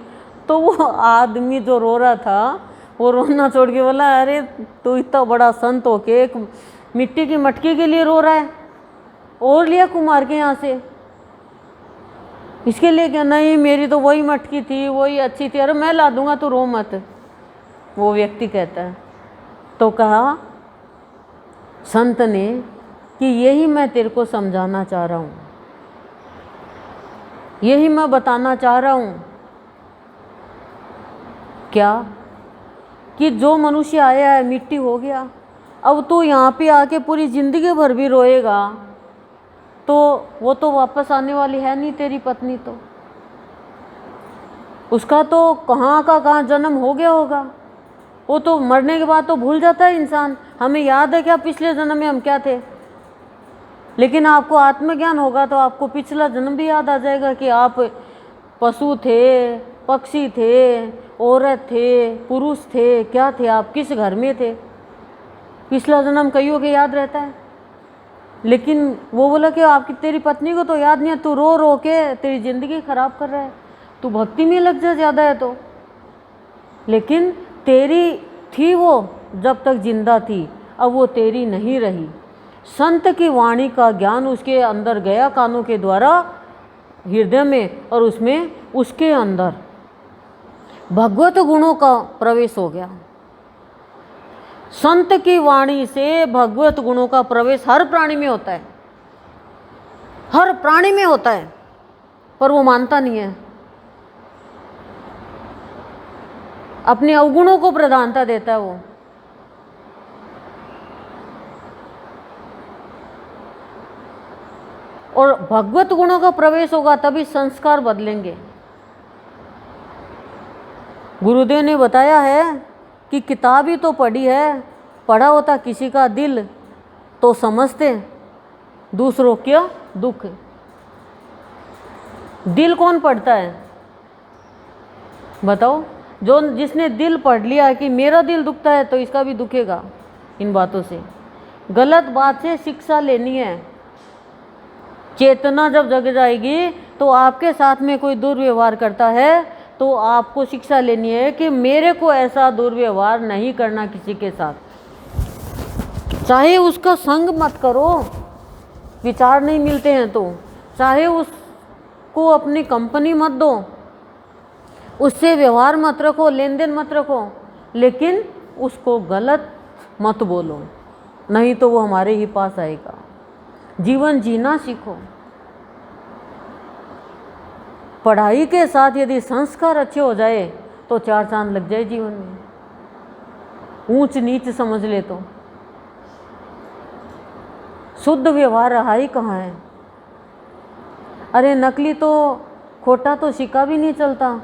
तो वो आदमी जो रो रहा था वो रोना छोड़ के बोला, अरे तू इतना बड़ा संत हो के एक मिट्टी की मटकी के लिए रो रहा है, और लिया कुमार के यहाँ से, इसके लिए क्या? नहीं मेरी तो वही मटकी थी, वही अच्छी थी, अरे मैं ला दूंगा तू रो मत, वो व्यक्ति कहता है। तो कहा संत ने कि यही मैं तेरे को समझाना चाह रहा हूँ, यही मैं बताना चाह रहा हूँ। क्या? कि जो मनुष्य आया है मिट्टी हो गया, अब तू यहाँ पे आके पूरी ज़िंदगी भर भी रोएगा तो वो तो वापस आने वाली है नहीं तेरी पत्नी, तो उसका तो कहाँ का कहाँ जन्म हो गया होगा, वो तो मरने के बाद तो भूल जाता है इंसान, हमें याद है क्या पिछले जन्म में हम क्या थे। लेकिन आपको आत्मज्ञान होगा तो आपको पिछला जन्म भी याद आ जाएगा कि आप पशु थे, पक्षी थे, औरत थे, पुरुष थे, क्या थे, आप किस घर में थे, पिछला जन्म कईयों के याद रहता है। लेकिन वो बोला कि आपकी तेरी पत्नी को तो याद नहीं है, तू रो रो के तेरी ज़िंदगी खराब कर रहा है, तू भक्ति में लग जा ज़्यादा है तो। लेकिन तेरी थी वो जब तक जिंदा थी, अब वो तेरी नहीं रही। संत की वाणी का ज्ञान उसके अंदर गया कानों के द्वारा हृदय में, और उसमें उसके अंदर भगवत गुणों का प्रवेश हो गया। संत की वाणी से भगवत गुणों का प्रवेश हर प्राणी में होता है, हर प्राणी में होता है, पर वो मानता नहीं है, अपने अवगुणों को प्रधानता देता है वो। और भगवत गुणों का प्रवेश होगा तभी संस्कार बदलेंगे। गुरुदेव ने बताया है कि किताब ही तो पढ़ी है, पढ़ा होता किसी का दिल तो समझते दूसरों क्या दुख। दिल कौन पढ़ता है बताओ? जो जिसने दिल पढ़ लिया कि मेरा दिल दुखता है तो इसका भी दुखेगा। इन बातों से, गलत बात से शिक्षा लेनी है। चेतना जब जग जाएगी तो आपके साथ में कोई दुर्व्यवहार करता है तो आपको शिक्षा लेनी है कि मेरे को ऐसा दुर्व्यवहार नहीं करना किसी के साथ। चाहे उसका संग मत करो, विचार नहीं मिलते हैं तो, चाहे उसको अपनी कंपनी मत दो, उससे व्यवहार मत रखो, लेन देन मत रखो, लेकिन उसको गलत मत बोलो, नहीं तो वो हमारे ही पास आएगा। जीवन जीना सीखो। पढ़ाई के साथ यदि संस्कार अच्छे हो जाए तो 4 चांद लग जाए जीवन में। ऊंच नीच समझ ले तो शुद्ध व्यवहार रहा ही कहाँ है। अरे नकली तो खोटा तो सिक्का भी नहीं चलता,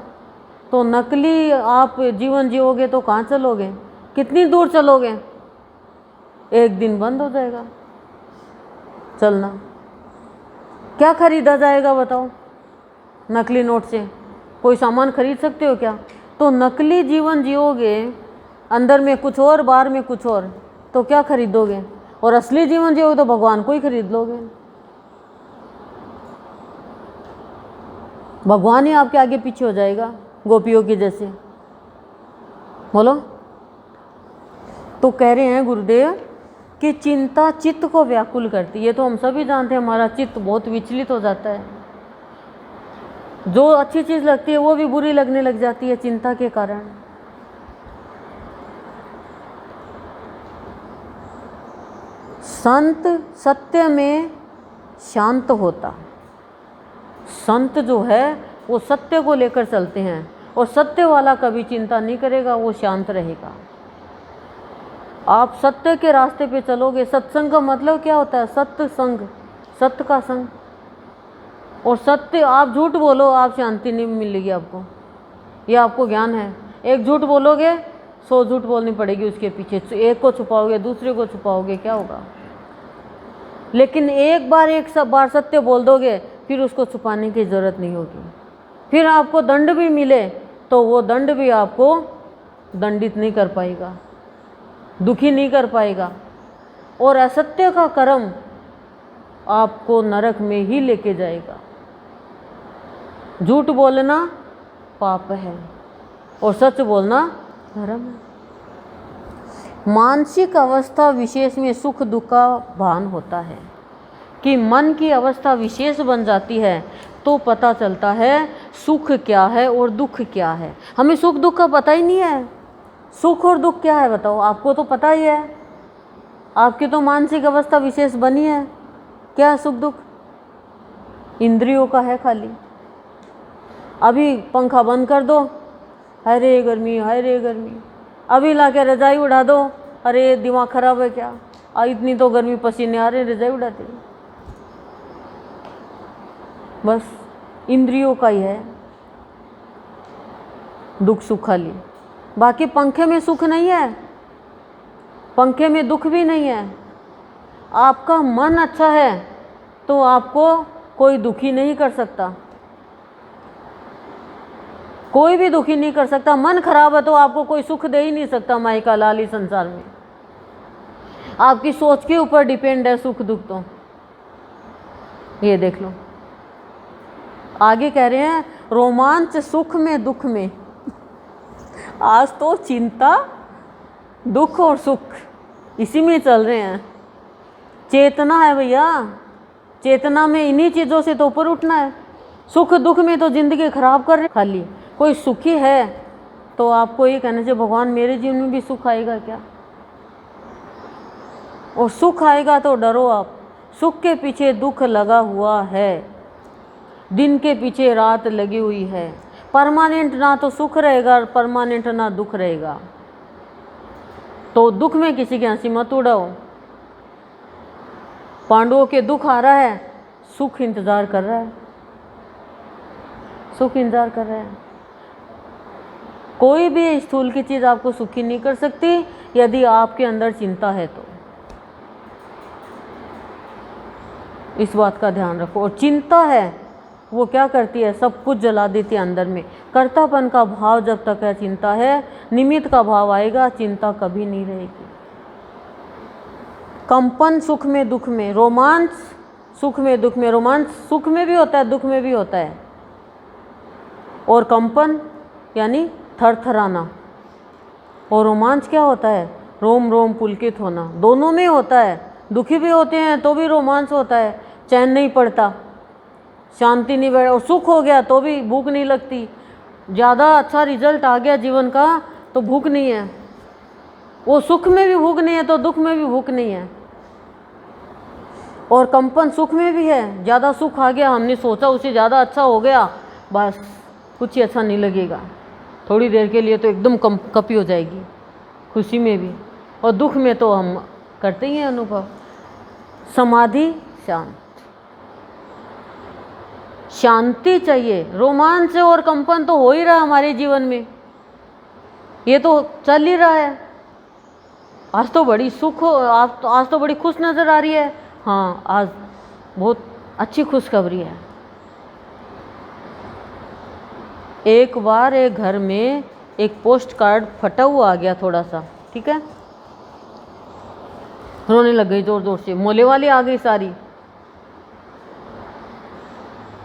तो नकली आप जीवन जियोगे तो कहाँ चलोगे, कितनी दूर चलोगे, एक दिन बंद हो जाएगा चलना। क्या खरीदा जाएगा बताओ? नकली नोट से कोई सामान खरीद सकते हो क्या? तो नकली जीवन जियोगे, अंदर में कुछ और बाहर में कुछ और, तो क्या खरीदोगे? और असली जीवन जियोगे तो भगवान को ही खरीद लोगे। भगवान ही आपके आगे पीछे हो जाएगा गोपियों की जैसे। बोलो। तो कह रहे हैं गुरुदेव कि चिंता चित्त को व्याकुल करती है। ये तो हम सभी जानते हैं, हमारा चित्त बहुत विचलित हो जाता है। जो अच्छी चीज़ लगती है वो भी बुरी लगने लग जाती है चिंता के कारण। संत सत्य में शांत होता। संत जो है वो सत्य को लेकर चलते हैं, और सत्य वाला कभी चिंता नहीं करेगा, वो शांत रहेगा। आप सत्य के रास्ते पे चलोगे। सत्संग का मतलब क्या होता है? सत्य संग, सत्य का संग। और सत्य, आप झूठ बोलो, आप शांति नहीं मिलेगी आपको, ये आपको ज्ञान है। एक झूठ बोलोगे 100 झूठ बोलनी पड़ेगी उसके पीछे, एक को छुपाओगे, दूसरे को छुपाओगे, क्या होगा? लेकिन एक बार सत्य बोल दोगे, फिर उसको छुपाने की ज़रूरत नहीं होगी। फिर आपको दंड भी मिले तो वो दंड भी आपको दंडित नहीं कर पाएगा, दुखी नहीं कर पाएगा। और असत्य का कर्म आपको नरक में ही लेके जाएगा। झूठ बोलना पाप है और सच बोलना धर्म है। मानसिक अवस्था विशेष में सुख दुख का भान होता है कि मन की अवस्था विशेष बन जाती है तो पता चलता है सुख क्या है और दुख क्या है। हमें सुख दुख का पता ही नहीं है। सुख और दुख क्या है बताओ? आपको तो पता ही है, आपकी तो मानसिक अवस्था विशेष बनी है। क्या है सुख दुख? इंद्रियों का है खाली। अभी पंखा बंद कर दो, हाय रे गर्मी, हाय रे गर्मी। अभी ला के रजाई उड़ा दो, अरे दिमाग खराब है क्या, इतनी तो गर्मी, पसीने आ रहे, रजाई उड़ाते। बस इंद्रियों का ही है दुख सुख खाली। बाकी पंखे में सुख नहीं है, पंखे में दुख भी नहीं है। आपका मन अच्छा है तो आपको कोई दुखी नहीं कर सकता, कोई भी दुखी नहीं कर सकता। मन खराब है तो आपको कोई सुख दे ही नहीं सकता माइका लाली संसार में। आपकी सोच के ऊपर डिपेंड है सुख दुख। तो ये देख लो, आगे कह रहे हैं रोमांच सुख में दुख में। आज तो चिंता दुख और सुख इसी में चल रहे हैं। चेतना है भैया, चेतना में इन्हीं चीज़ों से तो ऊपर उठना है। सुख दुख में तो जिंदगी खराब कर रहे खाली। कोई सुखी है तो आपको ये कहना चाहिए भगवान मेरे जीवन में भी सुख आएगा क्या? और सुख आएगा तो डरो आप। सुख के पीछे दुख लगा हुआ है, दिन के पीछे रात लगी हुई है। परमानेंट ना तो सुख रहेगा, परमानेंट ना दुख रहेगा। तो दुख में किसी की हंसी मत उड़ाओ। पांडवों के दुख आ रहा है, सुख इंतजार कर रहा है, सुख इंतजार कर रहा है। कोई भी स्थूल की चीज़ आपको सुखी नहीं कर सकती यदि आपके अंदर चिंता है तो। इस बात का ध्यान रखो। और चिंता है वो क्या करती है? सब कुछ जला देती है अंदर में। कर्तापन का भाव जब तक है चिंता है, निमित्त का भाव आएगा, चिंता कभी नहीं रहेगी। कंपन सुख में दुख में, रोमांच सुख में दुख में। रोमांच सुख में भी होता है, दुख में भी होता है। और कंपन यानी थरथराना। और रोमांच क्या होता है? रोम रोम पुलकित होना। दोनों में होता है। दुखी भी होते हैं तो भी रोमांच होता है, चैन नहीं पड़ता, शांति नहीं बैठ। और सुख हो गया तो भी भूख नहीं लगती। ज़्यादा अच्छा रिजल्ट आ गया जीवन का तो भूख नहीं है। वो सुख में भी भूख नहीं है तो दुख में भी भूख नहीं है। और कंपन सुख में भी है। ज़्यादा सुख आ गया, हमने सोचा उससे ज़्यादा अच्छा हो गया, बस कुछ ही अच्छा नहीं लगेगा। थोड़ी देर के लिए तो एकदम कपी हो जाएगी, खुशी में भी। और दुख में तो हम करते ही हैं अनुभव। समाधि शांत, शांति चाहिए। रोमांच और कंपन तो हो ही रहा है हमारे जीवन में, ये तो चल ही रहा है। आज तो बड़ी सुख हो, आज तो बड़ी खुश नज़र आ रही है। हाँ, आज बहुत अच्छी खुशखबरी है। एक बार एक घर में एक पोस्ट कार्ड फटा हुआ आ गया थोड़ा सा, ठीक है। रोने लग गई जोर जोर से। मोले वाली आ गई सारी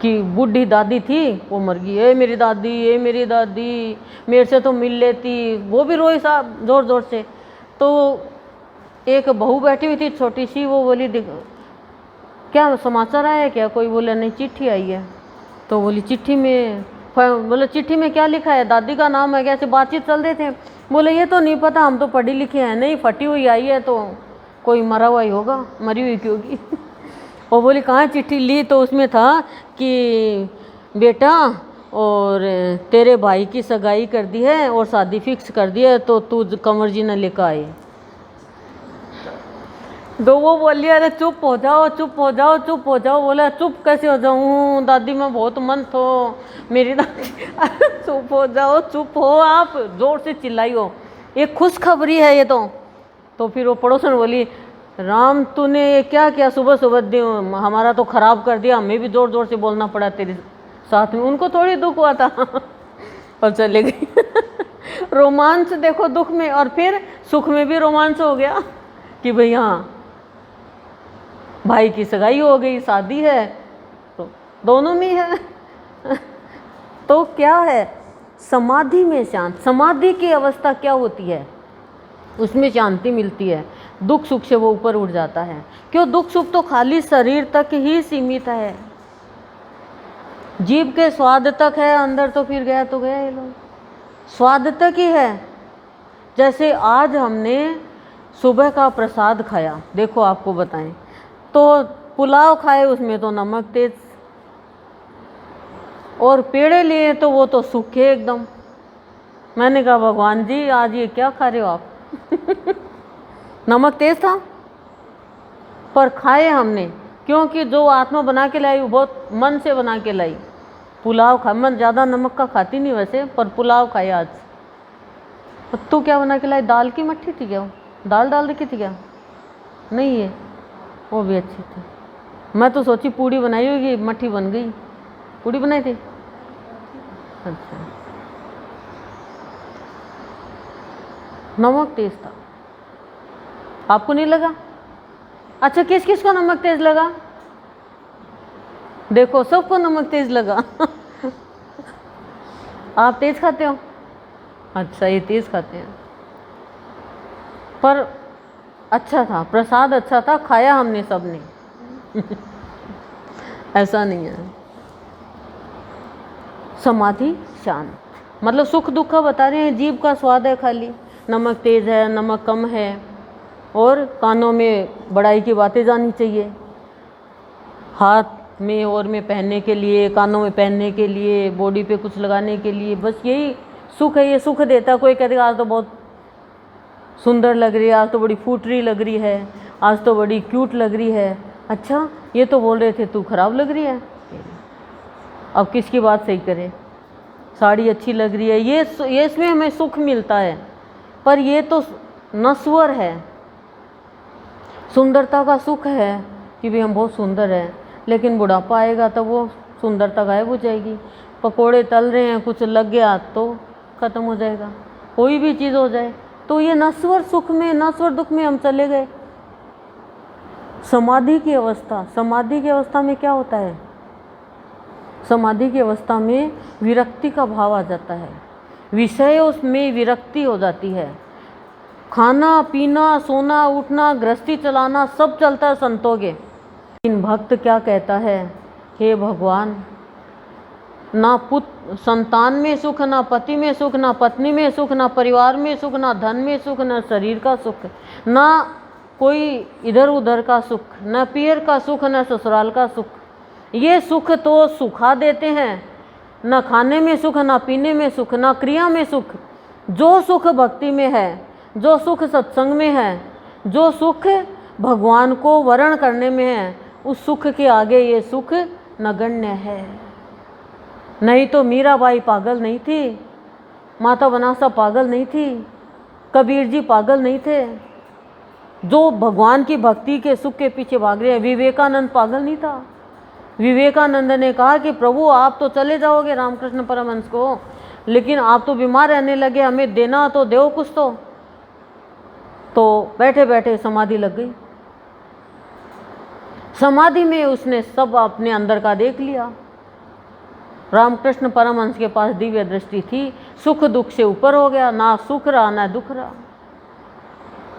कि बूढ़ी दादी थी वो मर गई, ए मेरी दादी, ए मेरी दादी, मेरे से तो मिल लेती। वो भी रोई साहब जोर जोर से। तो एक बहू बैठी हुई थी छोटी सी, वो बोली क्या समाचार आया क्या? कोई बोला नहीं चिट्ठी आई है। तो बोली चिट्ठी में, बोले चिट्ठी में क्या लिखा है? दादी का नाम है क्या? ऐसे बातचीत चल रहे थे। बोले ये तो नहीं पता, हम तो पढ़ी लिखी हैं नहीं, फटी हुई आई है तो कोई मरा हुआ ही होगा, मरी हुई क्यों होगी। वो बोली कहाँ चिट्ठी ली? तो उसमें था कि बेटा और तेरे भाई की सगाई कर दी है और शादी फिक्स कर दी है, तो तू कंवर जी ने लेकर आए। तो वो बोली अरे चुप हो जाओ, चुप हो जाओ, चुप हो जाओ। बोला चुप कैसे हो जाऊँ दादी, मैं बहुत मन तो मेरी दादी। चुप हो जाओ, चुप हो आप, जोर से चिल्लाई हो, ये खुशखबरी है ये तो फिर वो पड़ोसन बोली राम तूने ये क्या किया सुबह सुबह, हमारा तो खराब कर दिया, हमें भी जोर जोर से बोलना पड़ा तेरे साथ में। उनको थोड़ी दुख हुआ था और चले गई। रोमांच देखो दुख में, और फिर सुख में भी रोमांच हो गया कि भाई हाँ भाई की सगाई हो गई, शादी है, तो दोनों में है। तो क्या है समाधि में शांत, समाधि की अवस्था क्या होती है? उसमें शांति मिलती है, दुख सुख से वो ऊपर उठ जाता है। क्यों? दुख सुख तो खाली शरीर तक ही सीमित है, जीभ के स्वाद तक है, अंदर तो फिर गया तो गया, ये लोग स्वाद तक ही है। जैसे आज हमने सुबह का प्रसाद खाया, देखो आपको बताएं, तो पुलाव खाए उसमें तो नमक तेज, और पेड़े लिए तो वो तो सूखे एकदम। मैंने कहा भगवान जी आज ये क्या खा रहे हो आप? नमक तेज था पर खाए हमने, क्योंकि जो आत्मा बना के लाई वो बहुत मन से बना के लाई। पुलाव खा, मैं ज़्यादा नमक का खाती नहीं वैसे, पर पुलाव खाए आज। तू क्या बना के लाई? दाल की मट्ठी थी क्या? दाल डाल रखी थी क्या? नहीं है, वो भी अच्छी थी। मैं तो सोची पूड़ी बनाई होगी, मट्ठी बन गई। पूड़ी बनाई थी? अच्छा, नमक तेज था, आपको नहीं लगा? अच्छा किस किस को नमक तेज लगा? देखो सबको नमक तेज लगा। आप तेज खाते हो? अच्छा ये तेज खाते हैं, पर अच्छा था प्रसाद, अच्छा था, खाया हमने सबने। ऐसा नहीं है। समाधि शांत मतलब सुख दुख का बता रहे हैं, जीभ का स्वाद है खाली, नमक तेज है, नमक कम है, और कानों में बड़ाई की बातें जानी चाहिए, हाथ में और में पहनने के लिए, कानों में पहनने के लिए, बॉडी पे कुछ लगाने के लिए, बस यही सुख है। ये सुख देता। कोई कहेगा आज तो बहुत सुंदर लग रही है, आज तो बड़ी फूटरी लग रही है, आज तो बड़ी क्यूट लग रही है। अच्छा ये तो बोल रहे थे तू खराब लग रही है, अब किसकी बात सही करे? साड़ी अच्छी लग रही है, ये इसमें हमें सुख मिलता है, पर ये तो नश्वर है। सुंदरता का सुख है कि भाई हम बहुत सुंदर हैं, लेकिन बुढ़ापा आएगा तो वो सुंदरता गायब हो जाएगी। पकोड़े तल रहे हैं, कुछ लग गया तो ख़त्म हो जाएगा, कोई भी चीज़ हो जाए। तो ये नश्वर सुख में, नश्वर दुख में हम चले गए। समाधि की अवस्था, समाधि की अवस्था में क्या होता है? समाधि की अवस्था में विरक्ति का भाव आ जाता है, विषय उसमें विरक्ति हो जाती है। खाना पीना, सोना उठना, गृहस्थी चलाना सब चलता है संतों के। इन भक्त क्या कहता है, हे भगवान, ना पुत्र संतान में सुख, ना पति में सुख, ना पत्नी में सुख, ना परिवार में सुख, ना धन में सुख, ना शरीर का सुख, ना कोई इधर उधर का सुख, ना पियर का सुख, ना ससुराल का सुख। ये सुख तो सुखा देते हैं, ना खाने में सुख, ना पीने में सुख, ना क्रिया में सुख। जो सुख भक्ति में है, जो सुख सत्संग में है, जो सुख भगवान को वरण करने में है, उस सुख के आगे ये सुख नगण्य है। नहीं तो मीराबाई पागल नहीं थी, माता बनासा पागल नहीं थी, कबीर जी पागल नहीं थे, जो भगवान की भक्ति के सुख के पीछे भाग रहे हैं। विवेकानंद पागल नहीं था। विवेकानंद ने कहा कि प्रभु आप तो चले जाओगे रामकृष्ण परमहंस को, लेकिन आप तो बीमार रहने लगे, हमें देना तो दो कुछ तो बैठे बैठे समाधि लग गई। समाधि में उसने सब अपने अंदर का देख लिया। रामकृष्ण परमहंस के पास दिव्य दृष्टि थी, सुख दुख से ऊपर हो गया, ना सुख रहा ना दुख रहा।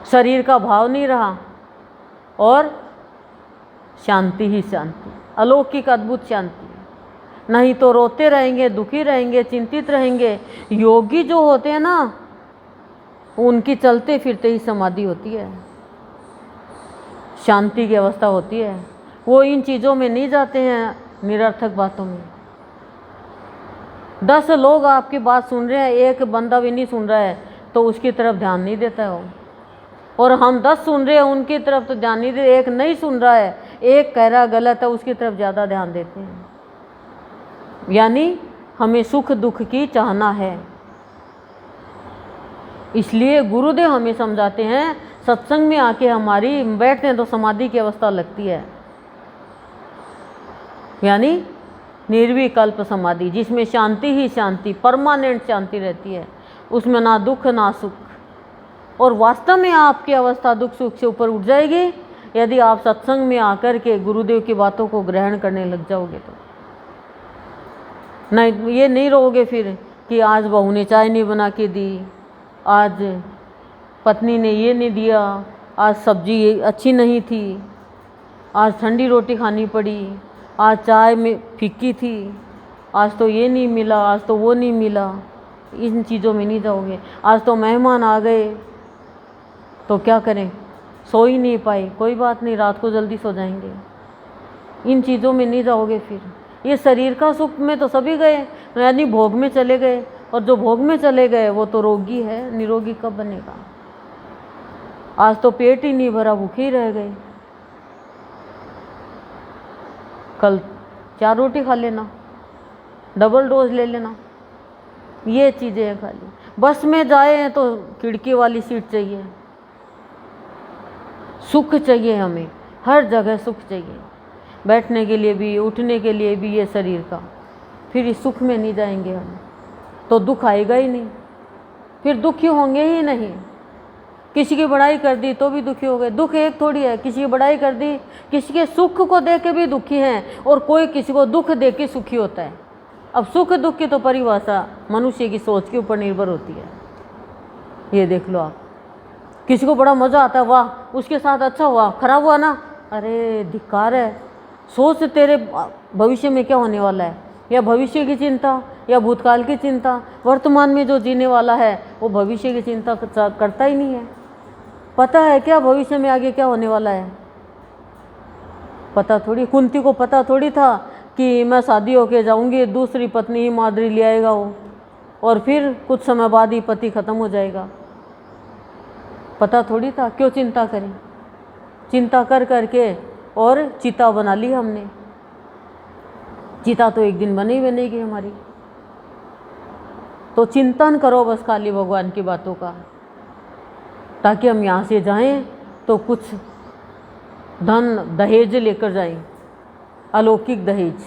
शरीर का भाव नहीं रहा और शांति ही शांति, अलौकिक अद्भुत शांति। नहीं तो रोते रहेंगे, दुखी रहेंगे, चिंतित रहेंगे। योगी जो होते हैं ना, उनकी चलते फिरते ही समाधि होती है, शांति की अवस्था होती है। वो इन चीज़ों में नहीं जाते हैं, निरर्थक बातों में। 10 लोग आपकी बात सुन रहे हैं, एक बंदा भी नहीं सुन रहा है तो उसकी तरफ ध्यान नहीं देता है वो। और हम 10 सुन रहे हैं, उनकी तरफ तो ध्यान नहीं देते। एक नहीं सुन रहा है, एक कह रहा गलत है, उसकी तरफ ज़्यादा ध्यान देते हैं। यानी हमें सुख दुख की चाहना है। इसलिए गुरुदेव हमें समझाते हैं, सत्संग में आके हमारी बैठते हैं तो समाधि की अवस्था लगती है, यानी निर्विकल्प समाधि, जिसमें शांति ही शांति, परमानेंट शांति रहती है, उसमें ना दुख ना सुख। और वास्तव में आपकी अवस्था दुख सुख से ऊपर उठ जाएगी यदि आप सत्संग में आकर के गुरुदेव की बातों को ग्रहण करने लग जाओगे तो। नहीं, ये नहीं रहोगे फिर कि आज बहू ने चाय नहीं बना के दी, आज पत्नी ने ये नहीं दिया, आज सब्जी अच्छी नहीं थी, आज ठंडी रोटी खानी पड़ी, आज चाय में फीकी थी, आज तो ये नहीं मिला, आज तो वो नहीं मिला। इन चीज़ों में नहीं जाओगे। आज तो मेहमान आ गए तो क्या करें, सो ही नहीं पाए, कोई बात नहीं, रात को जल्दी सो जाएंगे। इन चीज़ों में नहीं जाओगे फिर। ये शरीर का सुख में तो सभी गए, यानी भोग में चले गए। और जो भोग में चले गए वो तो रोगी है, निरोगी कब बनेगा। आज तो पेट ही नहीं भरा, भूखे ही रह गए, कल 4 रोटी खा लेना, डबल डोज ले लेना। ये चीज़ें हैं खाली। बस में जाए तो खिड़की वाली सीट चाहिए, सुख चाहिए हमें, हर जगह सुख चाहिए, बैठने के लिए भी, उठने के लिए भी, ये शरीर का। फिर इस सुख में नहीं जाएंगे हम तो दुख आएगा ही नहीं, फिर दुखी होंगे ही नहीं। किसी की बड़ाई कर दी तो भी दुखी हो गए। दुख एक थोड़ी है, किसी की बड़ाई कर दी, किसी के सुख को देख के भी दुखी हैं, और कोई किसी को दुख देख के सुखी होता है। अब सुख दुख की तो परिभाषा मनुष्य की सोच के ऊपर निर्भर होती है। ये देख लो आप, किसी को बड़ा मज़ा आता है, वाह उसके साथ अच्छा हुआ, खराब हुआ ना, अरे धिक्कार है। सोच तेरे भविष्य में क्या होने वाला है, या भविष्य की चिंता, या भूतकाल की चिंता। वर्तमान में जो जीने वाला है वो भविष्य की चिंता करता ही नहीं है। पता है क्या भविष्य में आगे क्या होने वाला है, पता थोड़ी। कुंती को पता थोड़ी था कि मैं शादी होके जाऊंगी, दूसरी पत्नी ही माद्री ले आएगा वो, और फिर कुछ समय बाद ही पति खत्म हो जाएगा। पता थोड़ी था। क्यों चिंता करें, चिंता कर करके और चिता बना ली हमने। चिता तो एक दिन बनी बनेगी हमारी। तो चिंतन करो बस खाली भगवान की बातों का, ताकि हम यहाँ से जाएं तो कुछ धन दहेज लेकर जाएं, अलौकिक दहेज,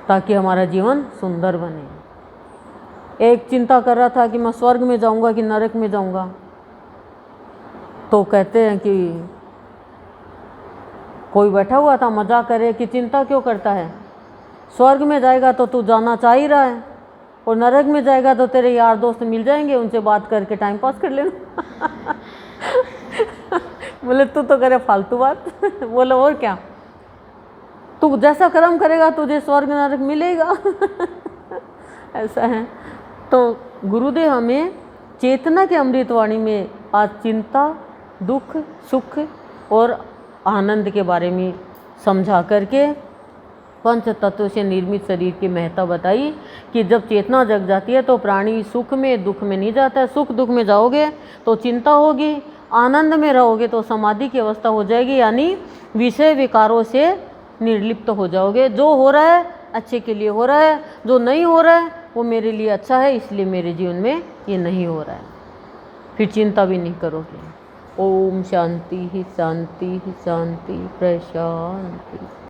ताकि हमारा जीवन सुंदर बने। एक चिंता कर रहा था कि मैं स्वर्ग में जाऊंगा कि नरक में जाऊंगा, तो कहते हैं कि कोई बैठा हुआ था, मजाक करे कि चिंता क्यों करता है, स्वर्ग में जाएगा तो तू जाना चाह ही रहा है, और नरक में जाएगा तो तेरे यार दोस्त मिल जाएंगे, उनसे बात करके टाइम पास कर लेना। बोले तू तो करे फालतू बात। बोले और क्या, तू जैसा कर्म करेगा तुझे स्वर्ग नरक मिलेगा। ऐसा है। तो गुरुदेव हमें चेतना के अमृतवाणी में आज चिंता, दुख, सुख और आनंद के बारे में समझा करके पंच तत्व से निर्मित शरीर की महत्ता बताई कि जब चेतना जग जाती है तो प्राणी सुख में दुख में नहीं जाता है। सुख दुख में जाओगे तो चिंता होगी, आनंद में रहोगे तो समाधि की अवस्था हो जाएगी, यानी विषय विकारों से निर्लिप्त हो जाओगे। जो हो रहा है अच्छे के लिए हो रहा है, जो नहीं हो रहा है वो मेरे लिए अच्छा है, इसलिए मेरे जीवन में ये नहीं हो रहा है, फिर चिंता भी नहीं करोगे। ओम शांति ही शांति ही शांति प्रशांति।